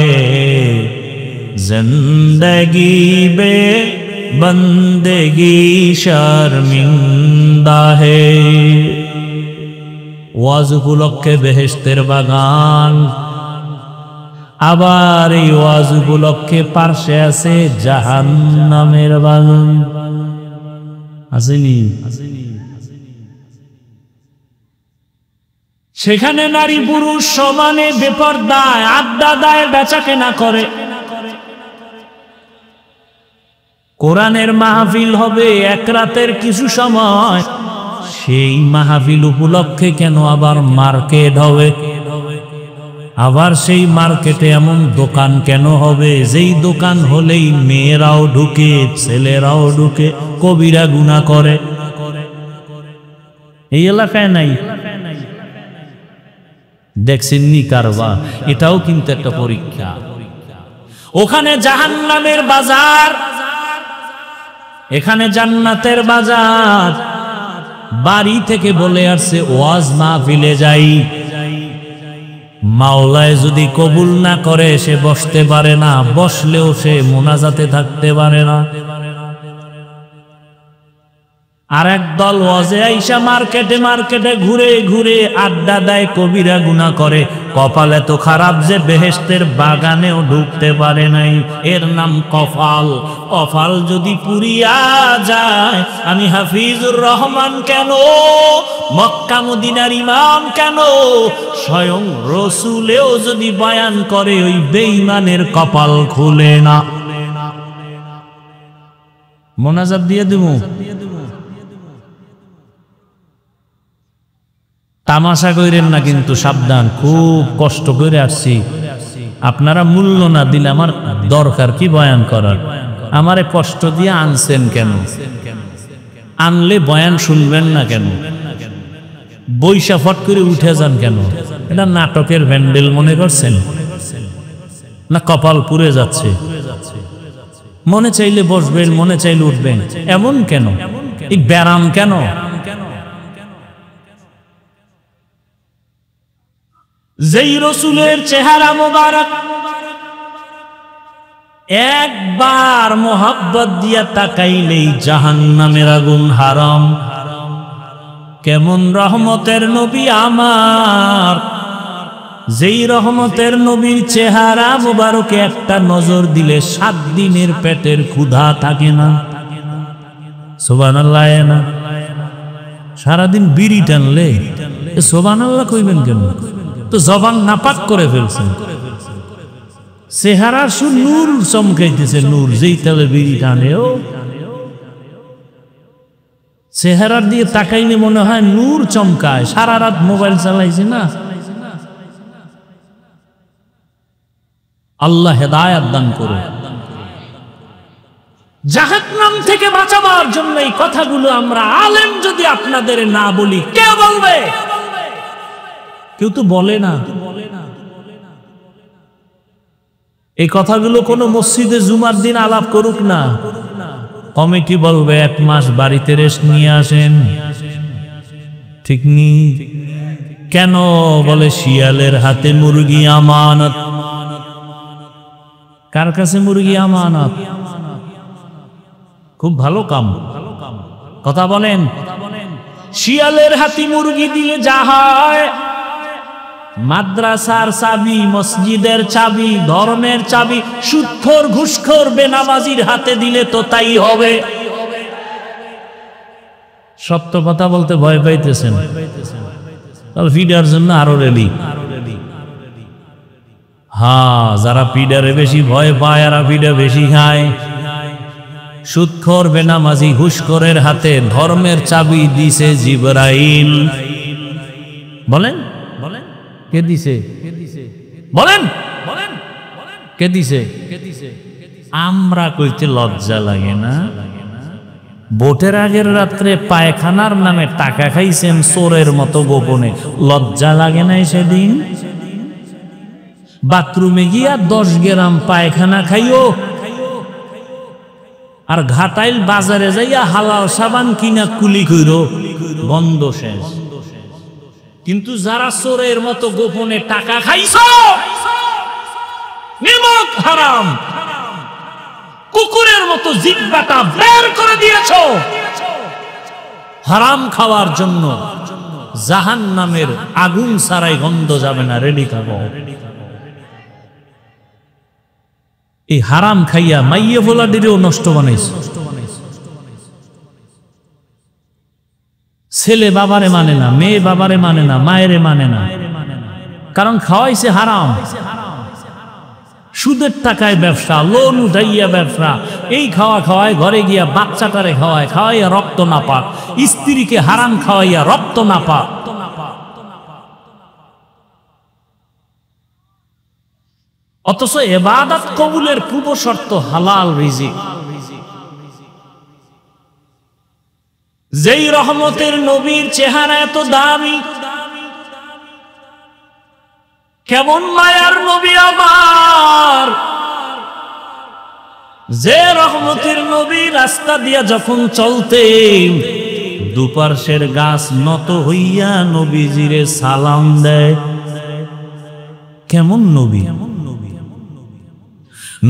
जिंदगी बे बंदगी शर्मिंदा है। ওয়াজ উপলক্ষে বেহেশতের বাগান, আবার এই ওয়াজ উপলক্ষে পার্শ্বে আছে জাহান্নামের বাগান। আসেনি? সেখানে নারী পুরুষ সমানে বেপরদায় আড্ডা দেয়, বেচা কেনা করে। কোরআনের মাহফিল হবে এক রাতের কিছু সময়, সেই মাহফিল উপলক্ষে কেন আবার মার্কেট হবে? আবার সেই মার্কেটে এমন দোকান কেন হবে যেই দোকান হলেই মেয়েরাও ঢুকে, ছেলেরাও ঢুকে, কবিরা গুনাহ করে? এই এলাকায় নাই? দেখছেননি কারবা? এটাও কিন্তু একটা পরীক্ষা। ওখানে জাহান্নামের বাজার, এখানে জান্নাতের বাজার। বাড়ি থেকে বলে আসছে ওয়াজ মাহফিলে যাই, মাওলায় যদি কবুল না করে সে বসতে পারে না, বসলেও সে মোনাজাতে থাকতে পারে না। আর এক দল ওয়াজে আইসা মার্কেটে মার্কেটে ঘুরে ঘুরে আড্ডা দেয়, কবিরা গুনাহ করে। কপাল এত খারাপ যে বেহেশতের বাগানেও ঢুকতে পারে নাই। এর নাম কপাল। কপাল যদি পুরিয়া যায়, আমি হাফিজুর রহমান কেন, মক্কা মদিনার ইমাম কেন, স্বয়ং রসুলেও যদি বয়ান করে ওই বেঈমানের কপাল খুলে না। মোনাজাত দিয়ে দেব। তামাশা কইরেন না কিন্তু, সাবধান। খুব কষ্ট করে আসছি, আপনারা মূল্য না দিলে আমার দরকার কি বয়ান করার? আমারে কষ্ট দিয়ে আনছেন কেন? আনলে বয়ান শুনবেন না কেন? বৈশা ফট করে উঠে যান কেন? এটা নাটকের ভ্যান্ডেল মনে করছেন? না কপাল পুড়ে যাচ্ছে? মনে চাইলে বসবেন, মনে চাইলে উঠবেন, এমন কেন? এই ব্যারাম কেন? যেই রসুলের চেহারা মোবারক একবার মোহাব্বত দিয়া তাকাইলেই জাহান্নামের আগুন হারাম। কেমন রহমতের নবী আমার, যেই রহমতের নবীর চেহারা মোবারকে একটা নজর দিলে 7 দিনের পেটের ক্ষুধা থাকে না। সুবহানাল্লাহ। না সারাদিন বিড়ি টানলে সুবহানাল্লাহ কইবেন কেন? তো জবান নাপাক করে ফেলছেন। চেহারা নূর চমকাইতেছে, নূর। যেই তেলে বিড়ি টানেও চেহারার দিয়ে তাকাইলে মনে হয় নূর চমকায়। সারা রাত মোবাইল চালাইছে না। আল্লাহ হেদায়েত দান করুন। জাহান্নাম থেকে বাঁচাবার জন্য এই কথাগুলো আমরা আলেম যদি আপনাদের না বলি, কে বলবে? কেউ তো বলে না। এই কথাগুলো কোন মসজিদে জুমার দিন আলাপ করুক না, কমিটি বলবে 1 মাস বাড়িতে রেস্ট নিয়ে আসেন। ঠিক নি? কেন বলে শিয়ালের হাতে মুরগি আমানত। কার কাছে মুরগি আমানত? খুব ভালো কাম, কথা বলেন। শিয়ালের হাতে মুরগি দিলে যা হয়, মাদ্রাসার চাবি, মসজিদের চাবি, ধর্মের চাবি সুদখোর ঘুষখোর বেনামাজির হাতে দিলে তো তাই হবে। সত্য কথা বলতে ভয় পাইতেছেন, ফিডার জন্য আরো রেডি। হ্যাঁ, যারা পিডারে বেশি ভয় পায় আর পিডা বেশি খায়। সুদখোর বেনামাজি ঘুষখোরের হাতে ধর্মের চাবি দিছে জিবরাইল। বলেন কে দিছে? বলেন বলেন কে দিছে? আমরা কইতে লজ্জা লাগে না? ভোটের আগের রাত্রে পায়খানার নামে টাকা খাইছেন চোরের মতো গোপনে, লজ্জা লাগে নাই সেদিন? বাথরুমে গিয়া 10 গ্রাম পায়খানা খাইও, আর ঘাটাইল বাজারে যাইয়া হালাল সাবান কিনা কুলি কইরো, বন্ধ শেষ। কিন্তু যারা চোরের মতো গোপনে টাকা খাইছো, নিমক হারাম, কুকুরের মতো জিহ্বাটা বের করে দিয়েছো হারাম খাওয়ার জন্য, জাহান্নামের আগুন ছাড়াই গন্ধ যাবে না, রেডি খাবো। এই হারাম খাইয়া মাইয়ে ভোলাডিরেও নষ্ট বানাইছে। ছেলে বাবারে মানে না, মেয়ে বাবারে মানে না, মায়েরে মানে না, কারণ খাওয়াইছে হারাম। সুদের টাকায় ব্যবসা, লোন উঠাইয়া ব্যবসা, এই খাওয়া খাওয়ায় ঘরে গিয়া বাচ্চাটারে খাওয়াইয়া রক্ত না পাক, স্ত্রীকে হারাম খাওয়াইয়া রক্ত না পাক। অথচ ইবাদত কবুলের পূর্ব শর্ত হালাল রিজিক। যেই রহমতের নবীর চেহারা এত দামি, কেমন মায়ার নবী আমার, যে রহমতের নবী রাস্তা দিয়া যখন চলতেন দুপার্শ্বের গাছ নত হইয়া নবীজিরে সালাম দেয়। কেমন নবী!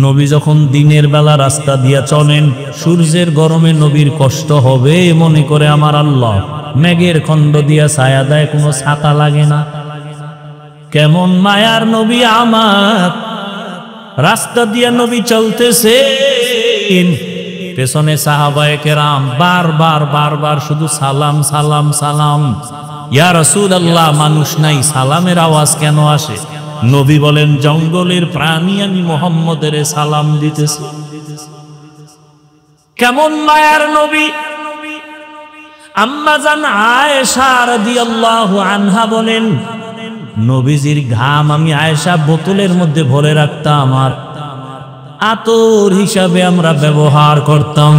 নবী যখন দিনের বেলা রাস্তা দিয়া চলেন, সূর্যের গরমে নবীর কষ্ট হবে মনে করে আমার আল্লাহ মেঘের খণ্ড দিয়া ছায়া দেয়, কোনো ছাতা লাগে না। কেমন মায়ার নবী আমার, রাস্তা দিয়া নবী চলতেছে, পেছনে সাহাবায়ে কেরাম বারবার বারবার শুধু সালাম সালাম সালাম। ইয়া রাসূলুল্লাহ, মানুষ নাই, সালামের আওয়াজ কেন আসে? নবী বলেন, জঙ্গলের প্রাণী আমি মুহাম্মদের সালাম দিতেছি। কেমন মায়ার নবী! আম্মা জান আয়েশা রাদিয়াল্লাহু আনহা বলেন, নবীজির ঘাম আমি আয়েশা বোতলের মধ্যে ভরে রাখতাম, আর আতর হিসাবে আমরা ব্যবহার করতাম।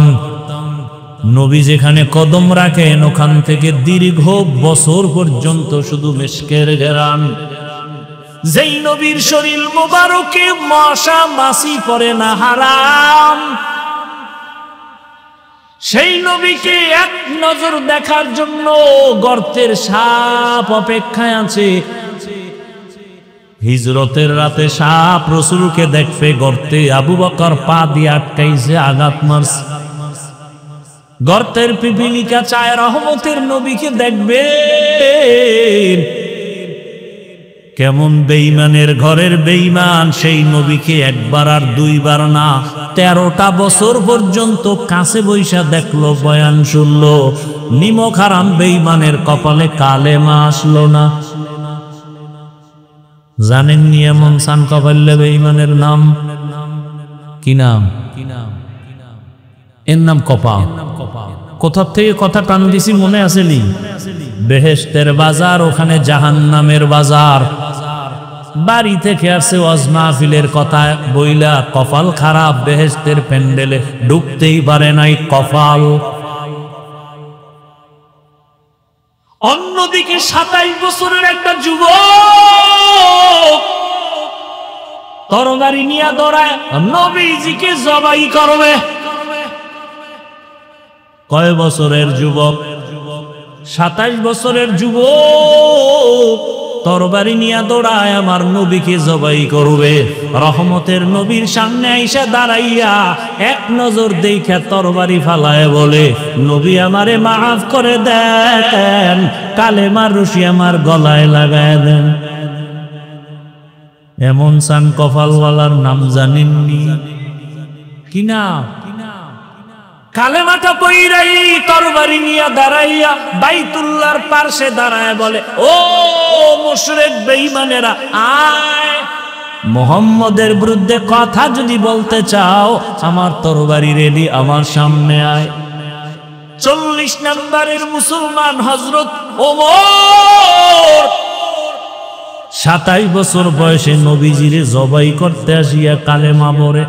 নবী যেখানে কদম রাখেন ওখান থেকে দীর্ঘ বছর পর্যন্ত শুধু মিশকের ঘেরান। যেই নবীর শরীর মোবারকে মশা মাছি পড়ে না, হারাম, সেই নবীকে এক নজর দেখার জন্য গর্তের সাপ অপেক্ষায় আছে। হিজরতের রাতে সাপ রাসূলকে দেখবে গর্তে, আবু বকর পা দিয়ে আটকাইছে, আঘাত মারছে। গর্তের পিপিলিকা চায় রহমতের নবীকে দেখবে। কেমন বেঈমানের ঘরের বেঈমান, সেই নবীকে একবার আর দুইবার না 13টা বছর পর্যন্ত কাছে বৈশা দেখলো, বয়ান শুনলো। নিমক হারাম বেঈমানের কপালে কালেমা আসলো না। জানেননি এমন সান কপালে বেঈমানের নাম কি? নাম এর নাম কপাল। কোথা থেকে কথা টান দিছি মনে আছে নি? বেহেশতের বাজার, ওখানে জাহান্নামের বাজার। বাড়ি থেকে আসছে ওয়াজ মাহফিলের কথা বইলা, কপাল খারাপ, বেহেশতের প্যান্ডেলে ঢুকতেই পারে নাই, কপাল। অন্যদিকে 27 বছরের একটা যুবক তরবারি নিয়ে দৌড়ায় নবীজিকে জবাই করবে। কয় বছরের যুবক? 27 বছরের যুবক তরবারি নিয়ে দৌড়ায় আমার নবীকে জবাই করবে। রহমতের নবীর সামনে আইসা দাঁড়াইয়া এক নজর দেখা তরবারি ফালায় বলে, নবী আমারে মাফ করে দেন, কালেমার রশি আমার গলায় লাগায় দেন। এমন সান কপালওয়ালার নাম জানেননি কি না? কালেমাটা পইরাই তরবারি নিয়ে দাঁড়াইয়া বাইতুল্লাহর পাশে দাঁড়ায় বলে, ও মুশরিক বেঈমানেরা, আয়, মুহাম্মদের বিরুদ্ধে কথা যদি বলতে চাও আমার তরবারি রেডি, আমার সামনে আয়। 40 নম্বরের মুসলমান হযরত ওমর 27 বছর বয়সে নবীজিরে জবাই করতে আসিয়া কালেমা পড়ে।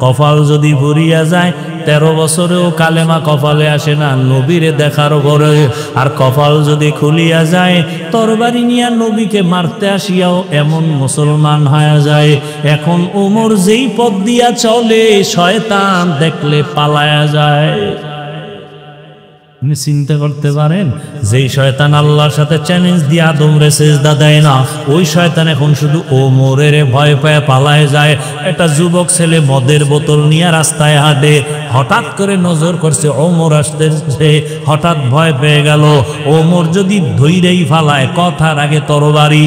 কপাল যদি ভরিয়া যায় 13 বছরেও কালেমা কপালে আসে না নবীরে দেখার পরে। আর কপাল যদি খুলিয়া যায় তরবারি নিয়া নবীকে মারতে আসিয়াও এমন মুসলমান হয়ে যায়। এখন ওমর যেই পথ দিয়া চলে শয়তান দেখলে পালায়া যায়। আপনি চিন্তা করতে পারেন, যেই শয়তান আল্লাহর সাথে চ্যালেঞ্জ দিয়ে আদমরে সেজদা দেয় না, ওই শয়তান এখন শুধু ওমরের ভয় পায় পালায় যায়। একটা যুবক ছেলে মদের বোতল নিয়ে রাস্তায় হাঁটে, হঠাৎ করে নজর করছে ওমর আসতেছে, হঠাৎ ভয় পেয়ে গেল। ওমর যদি ধৈরেই ফালায় কথার আগে তরবারি।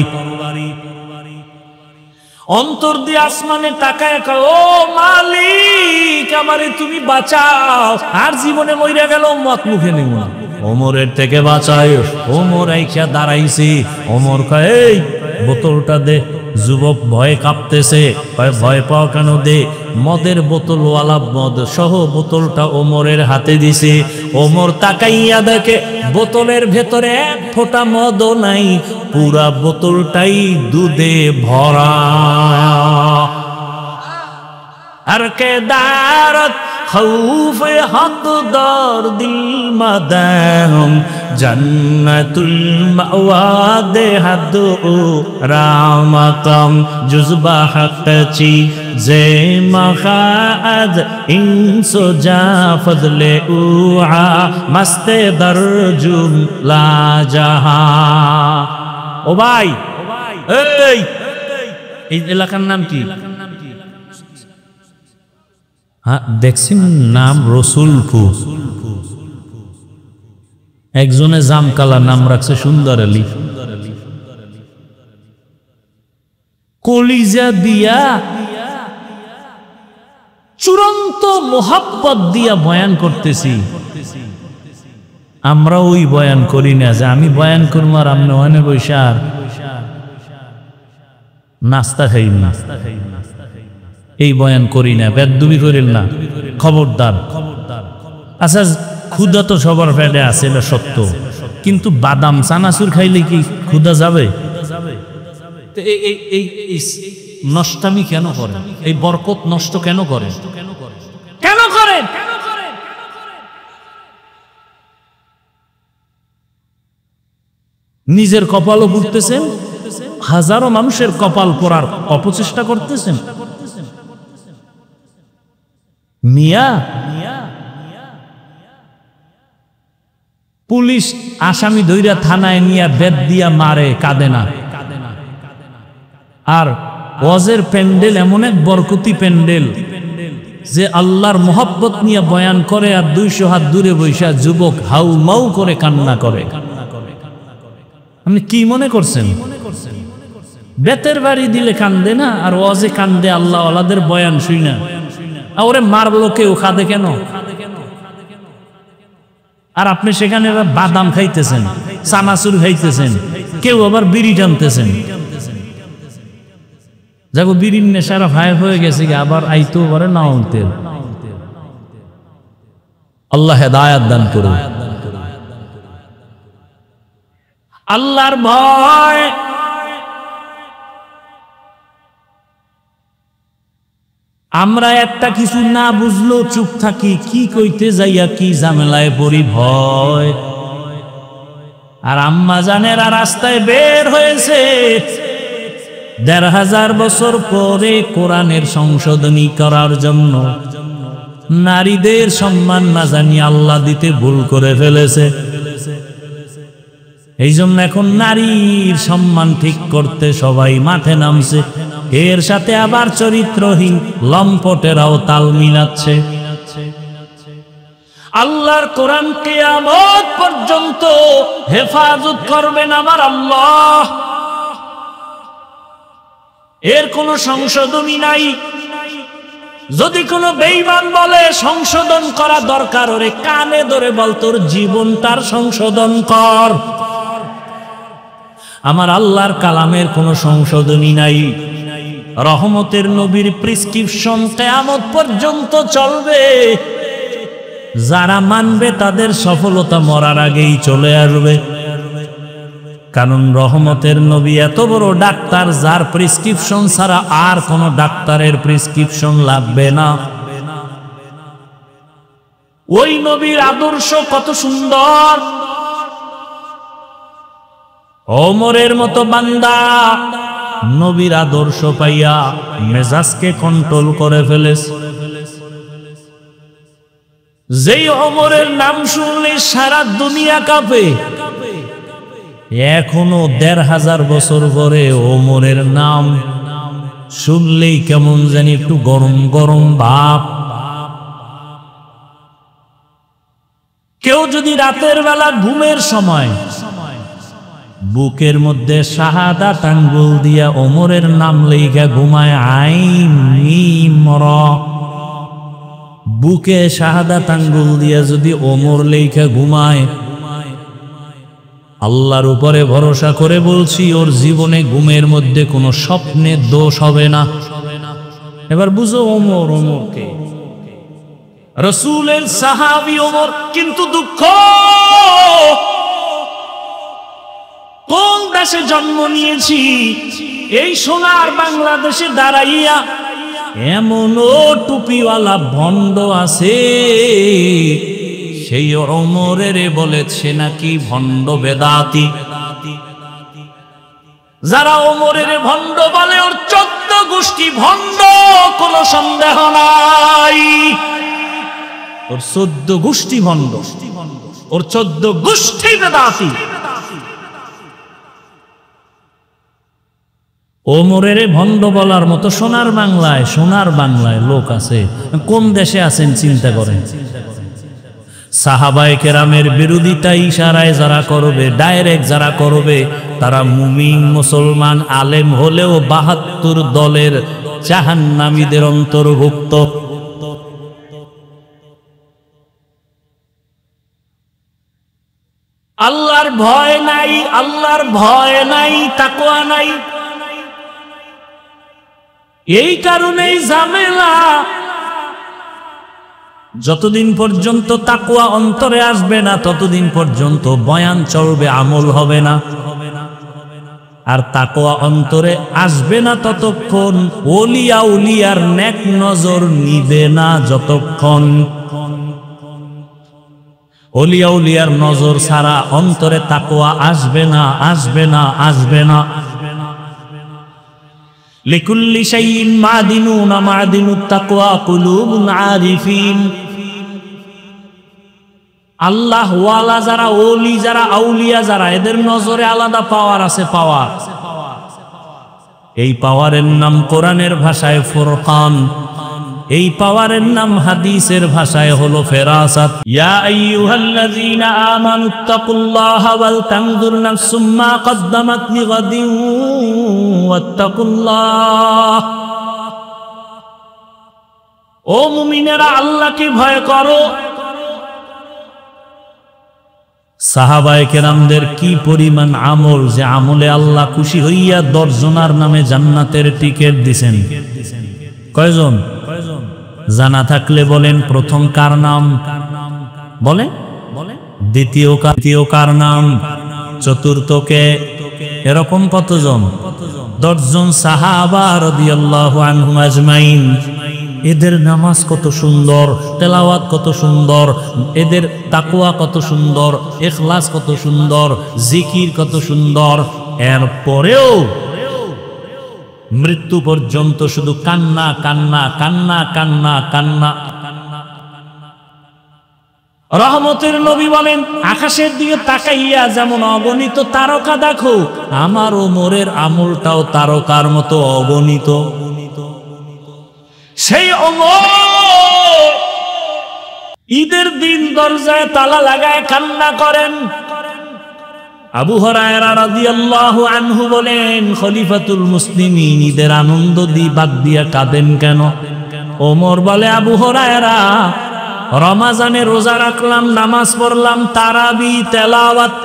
অন্তর দিয়ে আসমানে তাকায় কয়, ও মালিক আমারে তুমি বাঁচাও, আর জীবনে মইরা গেল মত মুখে নিব না, ওমরের থেকে বাঁচায়। ওমর আইখা দাঁড়াইছি। ওমর কয়, এই বোতলটা দে। যুবক ভয়ে কাঁপতেছে, ভয় পাও কেন? দে। মদের বোতলওয়ালা মদ সহ বোতলটা ওমরের হাতে দিছে। ওমর তাকাইয়া দেখে বোতলের ভেতরে এক ফোঁটা মদও নাই, পুরা বোতলটাই দুধে ভরা। আর কেদারত খৌফ হক দর দিল মাদাম জন্নতুল মাওয়া দে হাদু রামাকাম জুজবা হকচি জে মখাদ ইনসো জা ফজলে উআ মস্তে দরজুম লা জাহা। ও ভাই, এই এলাকার নাম কি? হ্যাঁ দেখছেন, নাম রসুলপুর। একজনে জামকালা নাম রাখছে সুন্দর আলী। কলিজা দিয়া চূড়ান্ত মোহাব্বত দিয়া বয়ান করতেছি। আমরা ওই বয়ান করি না যে আমি বয়ান করবো আর আপনি ওখানে বৈশা নাস্তা খাই না, এই বয়ান করি না, বেদবি করেন না, খবরদার। আচ্ছা ক্ষুধা তো সবার পেটে আছে, এটা সত্য, কিন্তু বাদাম চানাচুর খাইলে কি ক্ষুধা যাবে? এই নষ্টামি কেন করেন? এই বরকত নষ্ট কেন করেন? কেন করেন? নিজের কপালও পুড়তেছেন, হাজারো মানুষের কপাল পোড়ার অপচেষ্টা করতেছেন। মিয়া, পুলিশ আসামি ধইরা থানায় নিয়ে বেদ দিয়া মারে, কাঁদে না। আর ওয়াজের প্যান্ডেল এমন এক বরকতি প্যান্ডেল যে আল্লাহর মোহাব্বত নিয়ে বয়ান করে, আর 200 হাত দূরে বৈশা যুবক হাউ মাউ করে কান্না করে। আপনি কি মনে করছেন বেতের বাড়ি দিলে কান্দে না, আর ওয়াজে কান্দে আল্লাহ ওয়ালাদের বয়ান শুই না? ওরে মারলো কেউ, কাঁদে কেন? আর আপনি সেখানে বাদাম খাইতেছেন, চানাচুর খাইতেছেন, কেউ আবার বিড়ি টানতেছেন। যাগো বিড়ির নেশারা ভাই হয়ে গেছে, আবার আইতেও পারে না আনতে। আল্লাহ হেদায়াত দান করুন। আল্লাহর ভয় আমরা একটা কিছু না বুঝলো চুপ থাকি, কি কইতে যাইয়া কি ঝামেলায় পড়ি ভয়। আর আম্মা জানেরা রাস্তায় বের হয়েছে 1500 বছর পরে কোরআনের সংশোধনী করার জন্য। নারীদের সম্মান না জানি আল্লাহ দিতে ভুল করে ফেলেছে, এই জন্য এখন নারীর সম্মান ঠিক করতে সবাই মাঠে নামছে। এর সাথে আবার চরিত্রহীন লম্পটেরাও তাল মিলাচ্ছে। আল্লাহর কোরআন কিয়ামত পর্যন্ত হেফাজত করবেন আমার আল্লাহ, এর কোনো সংশোধনী নাই। যদি কোনো বেঈমান বলে সংশোধন করা দরকার, ওরে কানে ধরে বল তোর জীবনটার সংশোধন কর। আমার আল্লাহর কালামের কোনো সংশোধনী নাই। রহমতের নবীর প্রেসক্রিপশন কিয়ামত পর্যন্ত চলবে। যারা মানবে তাদের সফলতা মরার আগেই চলে আসবে। কারণ রহমতের নবী এত বড় ডাক্তার, যার প্রেসক্রিপশন ছাড়া আর কোন ডাক্তারের প্রেসক্রিপশন লাগবে না। ওই নবীর আদর্শ কত সুন্দর। ওমরের মতো বান্দা নবীর আদর্শ পাইয়া মেজাজকে কন্ট্রোল করে ফেলেছে। যেই ওমরের নাম শুনলে সারা দুনিয়া কাঁপে। এখনো ১৫০০ বছর পরে ওমরের নাম শুনলেই কেমন জানি একটু গরম গরম ভাব। কেউ যদি রাতের বেলা ঘুমের সময় বুকের মধ্যে শাহাদাত আঙ্গুল দিয়া ওমরের নাম লেখা ঘুমায়, আইন মিম র, বুকে শাহাদাত আঙ্গুল দিয়া যদি ওমর লেখা ঘুমায়, আল্লাহর উপরে ভরসা করে বলছি ওর জীবনে ঘুমের মধ্যে কোনো স্বপ্নের দোষ হবে না। এবার বুঝো ওমর, ওমরকে রাসূলের সাহাবী ওমর। কিন্তু দুঃখ, কোন দেশে জন্ম নিয়েছি, এই সোনার বাংলাদেশে দাঁড়াইয়া এমনও টুপিওয়ালা ভণ্ড আছে, সেই ওমরের বলেছে নাকি ভণ্ড বেদাতি। যারা ওমরের ভণ্ড বলে ওর ১৪ গোষ্ঠী ভণ্ড, কোনো সন্দেহ নাই। ওর ১৪ গোষ্ঠী ভণ্ড, ওর ১৪ গোষ্ঠী বেদাতি। ওমরের ভণ্ড বলার মতো সোনার বাংলায় লোক আছে। কোন দেশে আছেন চিন্তা করেন। সাহাবায়ে কেরামের বিরোধিতা ইশারায় যারা করবে, ডাইরেক্ট যারা করবে, তারা মুমিন মুসলমান আলেম হলেও ৭২ দলের জাহান্নামীদের অন্তর্ভুক্ত। আল্লাহর ভয় নাই, আল্লাহর ভয় নাই, তাকওয়া নাই। এই কারণেই ঝামেলা। যতদিন পর্যন্ত তাকওয়া অন্তরে আসবে না, ততদিন পর্যন্ত বয়ান চলবে, আমল হবে না। আর তাকওয়া অন্তরে আসবে না ততক্ষণ ওলিয়া উলিয়ার নেক নজর নিবে না। যতক্ষণ ওলিয়া উলিয়ার নজর ছাড়া অন্তরে তাকওয়া আসবে না, আসবে না, আসবে না। লিকুল্লি শাইইন মাদিনুন মাদিনুত তাকওয়া কুলুবুন আরিফিন। আল্লাহ ওয়ালা যারা, ওলি যারা, আউলিয়া যারা, এদের নজরে আলাদা পাওয়ার আছে, পাওয়ার। এই পাওয়ারের নাম কোরআনের ভাষায় ফুরকান, এই পাওয়ারের নাম হাদিসের ভাষায় হলো ফেরাসাত। ইয়া আইয়ুহাল্লাযীনা আমানুত্তাকুল্লাহা ওয়াল তানজুর নাফসুম মা কদ্দামাত লিগাদিন ওয়াত্তাকুল্লাহ। ও মুমিনেরা, আল্লাহকে ভয় করো। সাহাবায়ে কেরামদের কি পরিমাণ আমল, যে আমলে আল্লাহ খুশি হইয়া ১০ জনের নামে জান্নাতের টিকিট দিছেন। কয়জন? জানা থাকলে বলেন প্রথম কার নাম? বলে দ্বিতীয় কার নাম? চতুর্থকে? এরকম কতজন? ১০ জন সাহাবা রাদিয়াল্লাহু আনহুম আজমাইন। এদের নামাজ কত সুন্দর, তেলাওয়াত কত সুন্দর, এদের তাকওয়া কত সুন্দর, ইখলাস কত সুন্দর, জিকির কত সুন্দর। এরপরেও মৃত্যু পর্যন্ত শুধু কান্না কান্না কান্না কান্না কান্না। রহমতের নবী বলেন, আকাশের দিকে তাকাইয়া যেমন অগণিত তারকা দেখো, আমার ওমরের আমলটাও তারকার মতো অগণিত। সেই ওমর ঈদের দিন দরজায় তালা লাগায় কান্না করেন। আবু হুরায়রা রাদিয়াল্লাহু আনহু বলেন, খলিফাতুল মুসলিমিন ঈদের আনন্দ বাদ দিয়া কাঁদেন কেন? ওমর বলে, আবু হুরায়রা, রমাজানে রোজা রাখলাম, নামাজ পড়লাম, তারাবি তেলাওয়াত,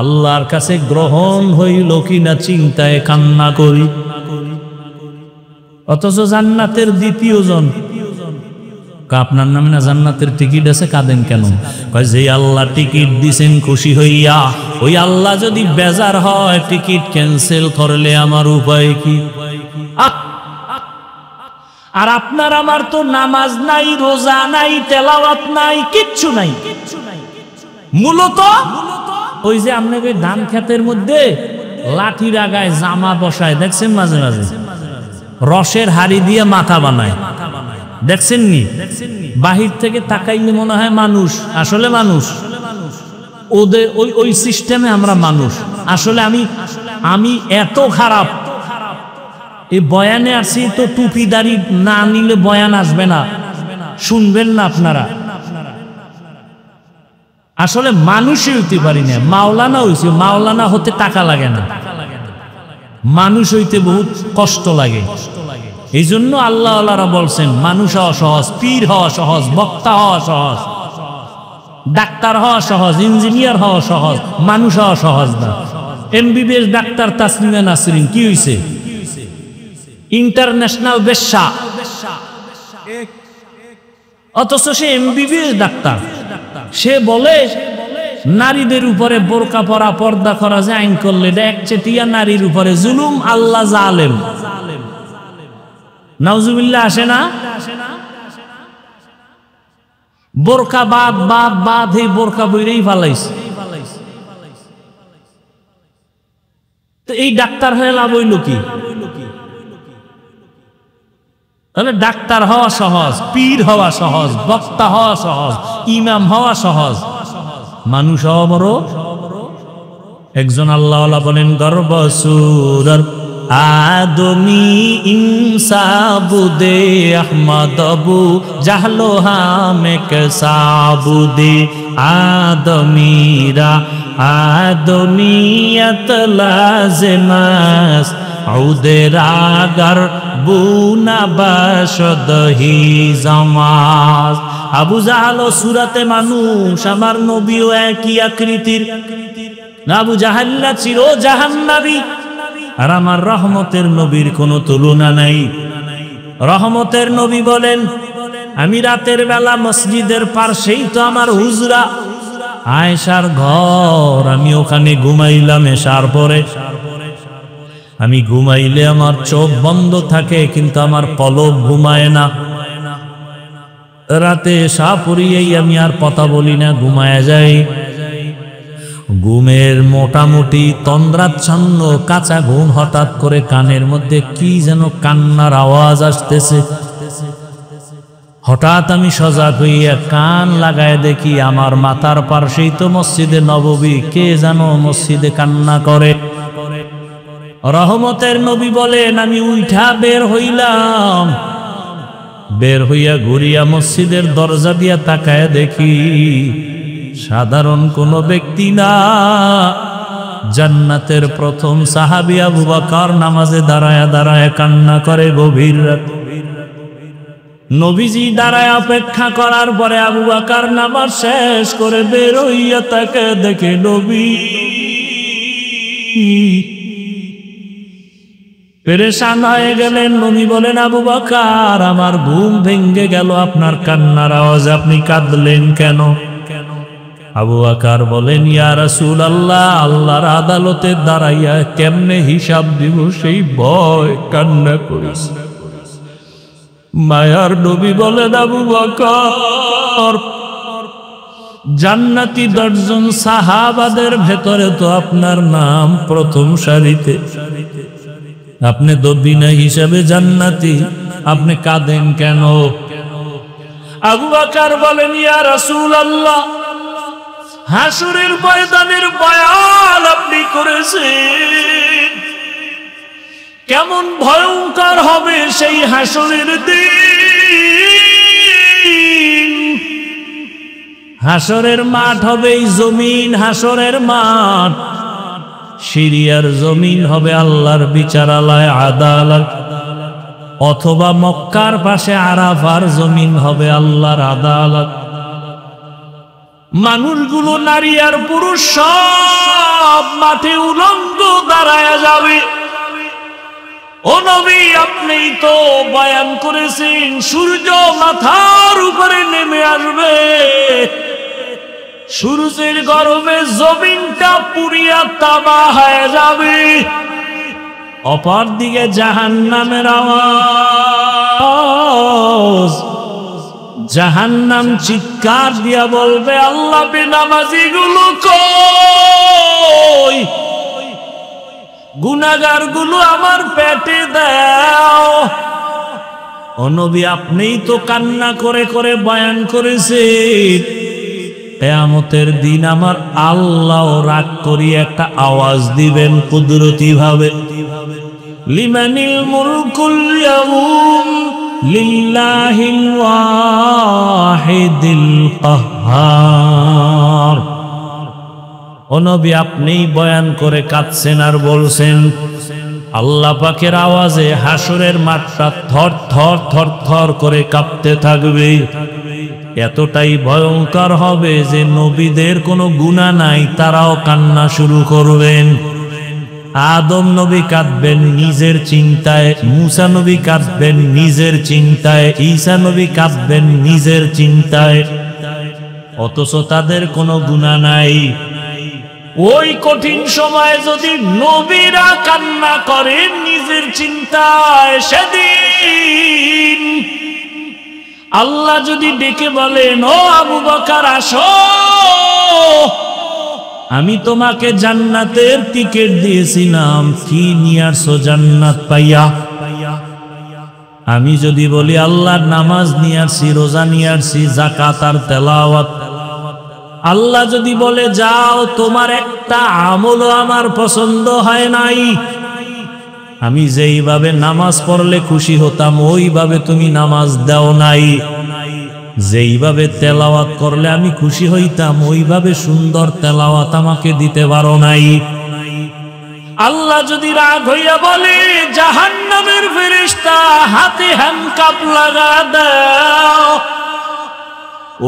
আল্লাহর কাছে গ্রহণ হইল কিনা চিন্তায় কান্না করি। অথচ জান্নাতের দ্বিতীয় জন আপনার নামে না জান্নাতের টিকিট আছে, কাঁদেন কেন? কয় যে আল্লাহ টিকিট দিছেন খুশি হইয়া, ওই আল্লাহ যদি বেজার হয় টিকিট ক্যান্সেল করলে আমার উপায় কি? আর আপনার আমার তো নামাজ নাই, রোজা নাই, তেলাওয়াত নাই, কিচ্ছু নাই। মূলত ওই যে আপনাকে ধান ক্ষেতের মধ্যে লাঠির আগায় জামা বসায় দেখছেন, মাঝে মাঝে রসের হাড়ি দিয়ে মাথা বানায়, দেখছেন নি? বাহির থেকে তাকাইলে মনে হয় মানুষ, আসলে মানুষ। ওদের ওই সিস্টেমে আমরা মানুষ। আসলে আমি এত খারাপ, এই বয়ানে আসছি তো টুপিদারি না নিলে বয়ান আসবে না, শুনবেন না আপনারা। আসলে মানুষই হইতে পারি না, মাওলানা হইছে। মাওলানা হতে টাকা লাগে না, মানুষ হইতে বহুত কষ্ট লাগে। এই জন্য আল্লাহ আল্লাহরা বলছেন মানুষ হওয়া সহজ, পীর হওয়া সহজ, বক্তা হওয়া সহজ, ডাক্তার হওয়া সহজ, ইঞ্জিনিয়ার হওয়া সহজ, মানুষ হওয়া সহজ না। এমবিবিএস ডাক্তার তাসলিমা নাসরিন কি হইছে? ইন্টারন্যাশনাল বেশ্যা, অথচ সে এমবিবিএস ডাক্তার। সে বলে নারীদের উপরে বোরকা পরা, পর্দা করা যে আইন করলে এটা একচেটিয়া নারীর উপরে জুলুম, আল্লাহ জালেম। নাউজুবিল্লাহ আসে না? বোরকা বাদ এই বোরকা বইরেই ফালাইছে। তো এই ডাক্তার হয়ে লাভ হইল কি? তাহলে ডাক্তার হওয়া সহজ, পীর হওয়া সহজ, বক্তা হওয়া সহজ, ইমাম হওয়া সহজ, মানুষ হওয়া বড়। একজন আল্লাহওয়ালা বলেন গর্বসুর আদমি ইনসাবুদে আহমদবু জাহলো হামেক সাবুদে আদমিরা আদমিয়ত লাজমাস উদের আগার বুনা বাসদহি জামাজ। আবু জাহাল সুরাতে মানুষ, আমার নবীও একই আকৃতির। আবু জাহাল্লা ছিল জাহান্নাবী, আর আমার রহমতের নবীর কোনো তুলনা নাই। রহমতের নবী বলেন আমি রাতের বেলা মসজিদের পাশেই তো আমার হুজরা আয়েশার ঘর, আমি ওখানে ঘুমাইলাম এশার পরে। আমি ঘুমাইলে আমার চোখ বন্ধ থাকে কিন্তু আমার পলক ঘুমায় না। রাতে এশা পড়িয়েই আমি আর কথা বলি না, ঘুমায় যাই। ঘুমের মোটামুটি তন্দ্রাচ্ছন্ন কাঁচা ঘুম, হঠাৎ করে কানের মধ্যে কি যেন কান্নার আওয়াজ আসতেছে। হঠাৎ আমি সজাগ হইয়া কান লাগায় দেখি আমার মাথার পাশেই তো মসজিদে নববী, কে যেন মসজিদে কান্না করে। রহমতের নবী বলেন আমি উঠা বের হইলাম, বের হইয়া ঘুরিয়া মসজিদের দরজা দিয়া তাকায় দেখি সাধারণ কোন ব্যক্তি না, জান্নাতের প্রথম সাহাবী আবু বকর নামাজে দাঁড়ায় দাঁড়ায় কান্না করে গভীর রাত। নবীজি দাঁড়ায় অপেক্ষা করার পরে আবু বকর নামাজ শেষ করে বের হইয়া তাকে দেখে নবী পেরেশান হয়ে গেলেন। নবী বলেন আবু বকর আমার ঘুম ভেঙ্গে গেল আপনার কান্নার আওয়াজে, আপনি কাঁদলেন কেন? আবু বকর বলেন ইয়া রাসূলুল্লাহ, আল্লাহর আদালতে দাঁড়াইয়া কেমনে হিসাব দিব সেই ভয় কান্না করেছি। মায়ার নবী বলেন আবু বকর জান্নাতি 10 জন সাহাবাদের ভেতরে তো আপনার নাম প্রথম সারিতে, আপনি তো বিনা হিসাবে জান্নাতি, আপনি কাঁদেন কেন? আবু বকর বলেন ইয়া রাসূলুল্লাহ, হাসরের ময়দানের বয়ান আপনি করেছেন, কেমন ভয়ঙ্কর হবে সেই হাসরের দিন। হাসরের মাঠ হবে এই জমিন, হাসরের মাঠ সিরিয়ার জমিন হবে আল্লাহর বিচারালয় আদালত, অথবা মক্কার পাশে আরাফার জমিন হবে আল্লাহর আদালত। মানুষগুলো নারী আর পুরুষ সব মাঠে উলঙ্গ দাঁড়ায় যাবে। ও নবী, আপনি তো বয়ান করেছেন সূর্য মাথার উপরে নেমে আসবে, সূর্যের গরমে জমিনটা পুড়িয়া তামা হয়ে যাবে, অপর দিকে জাহান্নামের আওয়াজ, জাহান্নাম চিৎকার দিয়া বলবে, আল্লাহ বেনামাজি গুলো কই, গুনাহগার গুলো আমার পেটে দাও। ও নবী, আপনিই তো কান্না করে করে বয়ান করেছেন কিয়ামতের দিন আমার আল্লাহ রাগ করি একটা আওয়াজ দিবেন কুদরতি ভাবে, লিমানিল মুলকুল ইয়াউম লিল্লাহিল ওয়াহিদিল কাহ্হার। ও নবী, আপনিই বয়ান করে কাঁদছেন আর বলছেন আল্লাহ পাকের আওয়াজে হাসরের মাঠটা থর থর থর থর করে কাঁপতে থাকবে। এতটাই ভয়ঙ্কর হবে যে নবীদের কোনো গুনাহ নাই, তারাও কান্না শুরু করবেন। আদম নবী কাঁদবেন নিজের চিন্তায়, মুসা নবী কাঁদবেন নিজের চিন্তায়, ঈসা নবী কাঁদবেন নিজের চিন্তায়, অথচ তাদের কোনো গুনাহ নাই। ওই কঠিন সময়ে যদি নবীরা কান্না করেন নিজের চিন্তায়, সেদিন আল্লাহ যদি ডেকে বলেন, ও আবু বকর আসো, আমি তোমাকে জান্নাতের টিকিট দিয়েছিলাম, কি নিয়ে আসছো জান্নাত পাইয়া? আমি যদি বলি আল্লাহর নামাজ নিয়ে আসছি, রোজা নিয়ে আসছি, যাকাত আর তেলাওয়াত, আল্লাহ যদি বলে যাও, তোমার একটা আমলও আমার পছন্দ হয় নাই, আমি যেইভাবে নামাজ পড়লে খুশি হতাম ওইভাবে তুমি নামাজ দাও নাই, যেইভাবে তেলাওয়াত করলে আমি খুশি হইতাম ওইভাবে সুন্দর তেলাওয়াত আমাকে দিতে পারো নাই। আল্লাহ যদি রাগ হইয়া বলে জাহান্নামের ফেরেশতা হাতে হ্যান্ডকাপ লাগা দাও,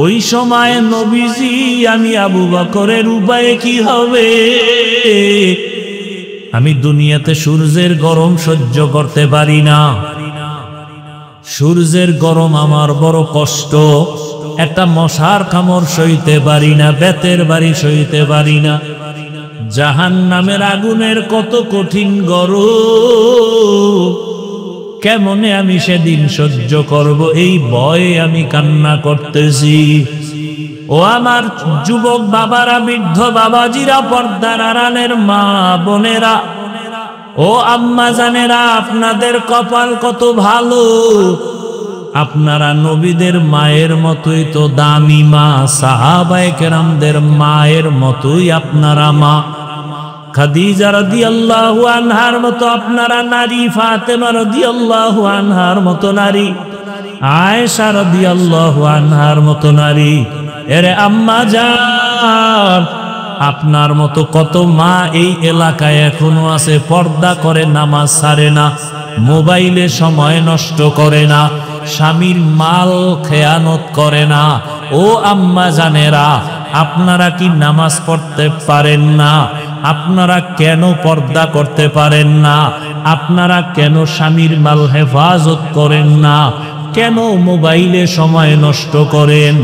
ওই সময় নবীজি আমি আবু বকরের উপায়ে কি হবে? আমি দুনিয়াতে সূর্যের গরম সহ্য করতে পারি না, সূর্যের গরম আমার বড় কষ্ট, একটা মশার কামড় সইতে পারি না, বেতের বাড়ি সইতে পারি না, জাহান্নামের আগুনের কত কঠিন গরম, কেমনে আমি সেদিন সহ্য করব, এই ভয়ে আমি কান্না করতেছি। ও আমার যুবক বাবারা, বৃদ্ধ বাবাজিরা, পর্দার আড়ালের মা বোনেরা, ও আম্মা জানেরা, আপনাদের কপাল কত ভালো, আপনারা নবীদের মায়ের মতোই তো দামি মা, সাহাবায়ে কেরামদের মায়ের মতোই আপনারা মা। খাদিজা রাদিয়াল্লাহু আনহার মতো আপনারা নারী, ফাতেমা রাদিয়াল্লাহু আনহার মতো নারী, আয়েশা রাদিয়াল্লাহু আনহার মতো নারী। এরে আম্মা জান, আপনার মতো কত মা এই এলাকায় এখনো আছে, পর্দা করে, নামাজ ছাড়ে না, মোবাইলে সময় নষ্ট করে না, স্বামীর মাল খেয়ানত করে না। ও আম্মা জানেরা, আপনারা কি নামাজ পড়তে পারেন না? আপনারা কেন পর্দা করতে পারেন না? আপনারা কেন স্বামীর মাল হেফাজত করেন না? কেন মোবাইলে সময় নষ্ট করেন?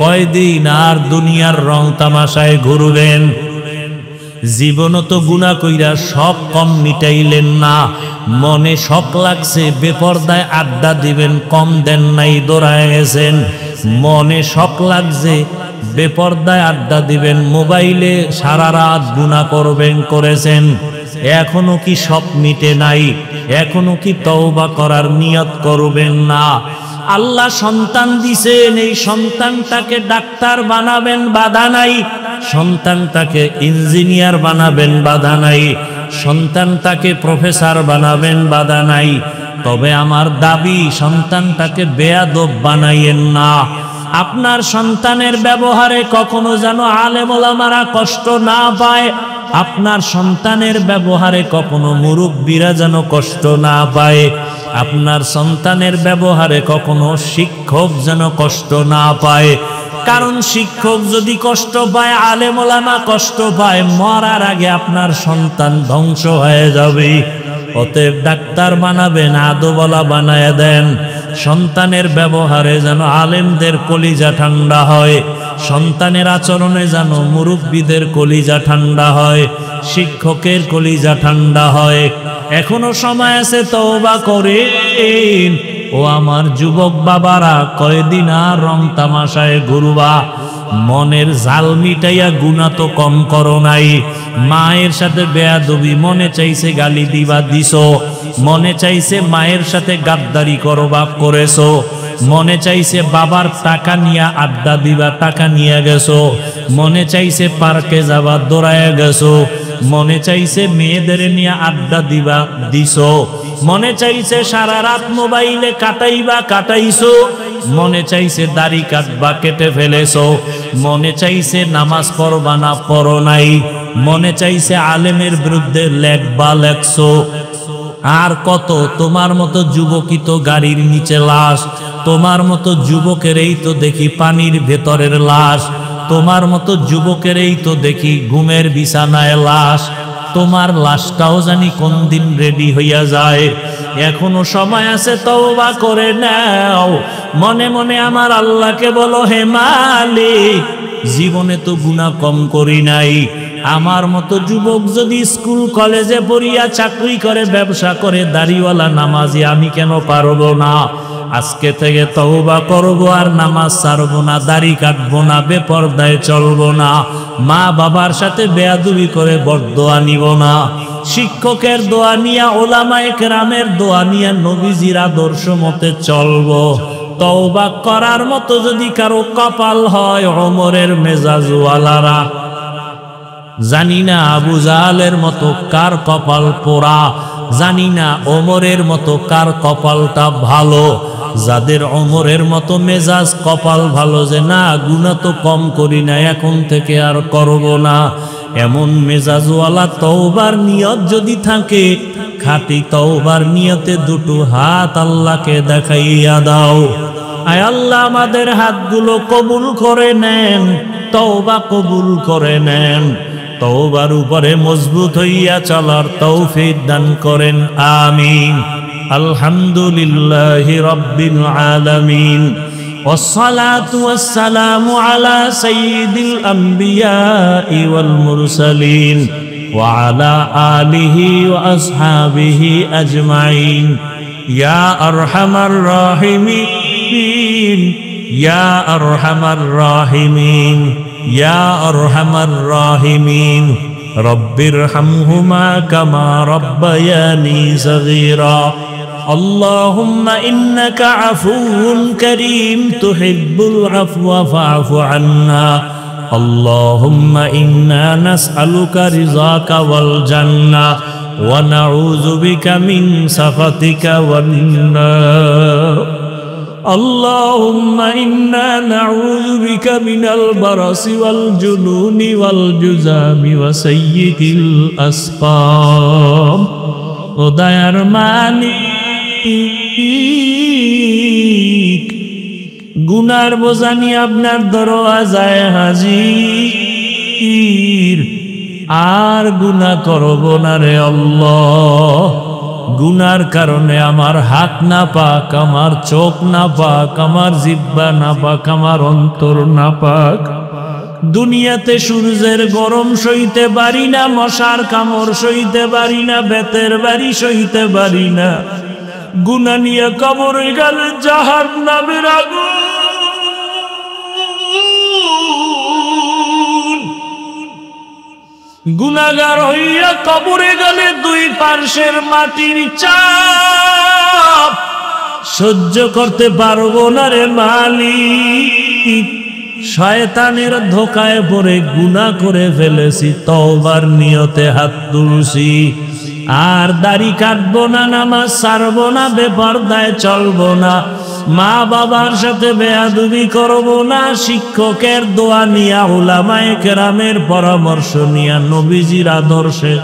কয়দিন আর দুনিয়ার রং তামাশায় ঘুরবেন? জীবন তো গুনাহ কইরা সব কম মিটাইলেন না, মনে শখ লাগছে, বেপরদায় আড্ডা দিবেন, কম দেন নাই, দৌড়ায় গেছেন। মনে শখ লাগছে, বেপরদায় আড্ডা দিবেন, মোবাইলে সারা রাত গুনাহ করবেন, করেছেন। এখনো কি সব মিটে নাই? এখনো কি তওবা করার নিয়ত করবেন না? আল্লাহ সন্তান দিছেন, এই সন্তানটাকে ডাক্তার বানাবেন, বাধা নাই। সন্তানটাকে ইঞ্জিনিয়ার বানাবেন, বাধা নাই। সন্তানটাকে প্রফেসর বানাবেন, বাধা নাই। তবে আমার দাবি, সন্তানটাকে বেয়াদব বানাইয়েন না। আপনার সন্তানের ব্যবহারে কখনো যেন আলেম ওলামারা কষ্ট না পায়, আপনার সন্তানের ব্যবহারে কখনো মুরব্বীরা যেন কষ্ট না পায়, আপনার সন্তানের ব্যবহারে কখনো শিক্ষক যেন কষ্ট না পায়। কারণ শিক্ষক যদি কষ্ট পায়, আলেম ওলামা কষ্ট পায়, মরার আগে আপনার সন্তান ধ্বংস হয়ে যাবে। অতএব ডাক্তার বানাবেন, আদোওয়ালা বানায় দেন। সন্তানের ব্যবহারে যেন আলেমদের কলিজা ঠান্ডা হয়, সন্তানের আচরণে যেন মুরব্বীদের কলিজা ঠান্ডা হয়, শিক্ষকের কলিজা ঠান্ডা হয়। এখনো সময় আছে, তওবা করেন। ও আমার যুবক বাবারা, কয়দিন আর রং তামাশায় ঘুরবা? মনের জাল মিটাইয়া গুনাহ তো কম করো নাই। মায়ের সাথে বেয়াদবি, মনে চাইছে গালি দিবা, দিছো। মনে চাইছে মায়ের সাথে গাদ্দারি করবা, করেছো। মনে চাইছে বাবার টাকা নিয়ে আড্ডা দিবা, টাকা নিয়ে গেছো। মনে চাইছে পার্কে যাবা, দৌড়ায় গেছো। মনে চাইছে মেয়েদের নিয়ে আড্ডা দিবা, দিছো। মনে চাইছে সারা রাত মোবাইলে কাটাইবা, কাটাইছো। মনে চাইছে দাড়ি কাটবা, কেটে ফেলেছো। মনে চাইছে নামাজ পড়বা না, পড়ো নাই। মনে চাইছে আলেমের বিরুদ্ধে লেখবা, লেখছো। আর কত? তোমার মতো যুবকই তো গাড়ির নিচে লাশ, তোমার মতো যুবকেরই তো দেখি পানির ভেতরের লাশ, তোমার মতো যুবকেরই তো দেখি ঘুমের বিছানায় লাশ। তোমার লাশটাও জানি কোন দিন রেডি হইয়া যায়। এখনো সময় আছে, তওবা করে নাও। মনে মনে আমার আল্লাহকে বলো, হে মালিক, জীবনে তো গুনাহ কম করি নাই। আমার মতো যুবক যদি স্কুল কলেজে পড়িয়া চাকরি করে, ব্যবসা করে, দাড়িওয়ালা নামাজি, আমি কেন পারবো না? আজকে থেকে তওবা করবো, আর নামাজ ছাড়বো না, দাড়ি কাটবো না, বেপরদায় চলবো না, মা বাবার সাথে বেয়াদবি করে বরদোয়া নিব না, শিক্ষকের দোয়া নিয়া, ওলামায়ে কেরামের দোয়া নিয়া, নবীজির আদর্শ মতে চলবো। তওবা করার মতো যদি কারো কপাল হয়, ওমরের মেজাজওয়ালারা, জানি না আবু জাহালের মতো কার কপাল পোড়া, জানি না ওমরের মতো কার কপালটা ভালো। যাদের ওমরের মতো মেজাজ, কপাল ভালো, যে না গুনাহ তো কম করি না, এখন থেকে আর করব না, এমন মেজাজওয়ালা তওবার নিয়ত যদি থাকে, খাঁটি তওবার নিয়তে দুটো হাত আল্লাহকে দেখাইয়া দাও। আয় আল্লাহ, আমাদের হাতগুলো কবুল করে নেন, তওবা কবুল করে নেন, তওবার উপরে মজবুত হইয়া চলার তৌফিক দান করেন। আমিন। আলহামদুলিল্লাহি রাব্বিল আলামিন, ওয়াসসালাতু ওয়াসসালামু আলা সাইয়্যিদিল আমবিয়াই ওয়াল মুরসালিন ওয়া আলা আলিহি ওয়া আসহাবিহি আজমাইন। ইয়া আরহামার রাহিমিন, ইয়া আরহামার রাহিমিন, ইয়া আরহামার রাহিমিন। রব্বিরহামহুমা কামা রব্বায়ানি সগীরা। আল্লাহুম্মা ইন্নাকা আফুউন কারীম তুহিব্বুল আফওয়া ফা'ফু আন্না। আল্লাহুম্মা ইন্না নাসআলুকা রিযাকা ওয়াল জান্নাহ ওয়া নাউযু বিকা মিন সাখাতিকা ওয়ান নার। اللهم إنا نعوذ بك من البرص والجنون والجذام وسيء الأسقام। ও দয়ার মালিক, গুনার বোঝা নিয়ে আপনার দরওয়াজায় হাজির, আর গুনাহ করব না রে আল্লাহ। গুনার কারণে আমার হাত না পাক, আমার চোখ না পাক, আমার জিহ্বা না পাক, আমার অন্তর না পাক। দুনিয়াতে সূর্যের গরম সইতে পারি না, মশার কামড় সইতে পারি না, বেতের বাড়ি সইতে পারি না। গুনাহ নিয়ে কবরে গেলে জাহান্নামের আগুন, গুনাহগার হইয়া কবরে গেলে দুই পার্শ্বের মাটির চাপ সহ্য করতে পারবো না রে মালিক। শয়তানের ধোকায় পড়ে গুনাহ করে ফেলেছি, তওবার নিয়তে হাত তুলছি। আর দাড়ি কাটবো না, নামাজ ছাড়বো না, বেপরদায় চলবো না, মা বাবার সাথে বেয়াদবি করবো না, শিক্ষকের দোয়া নিয়া, উলামায়ে কেরামের পরামর্শ নিয়া, নবীজির আদর্শে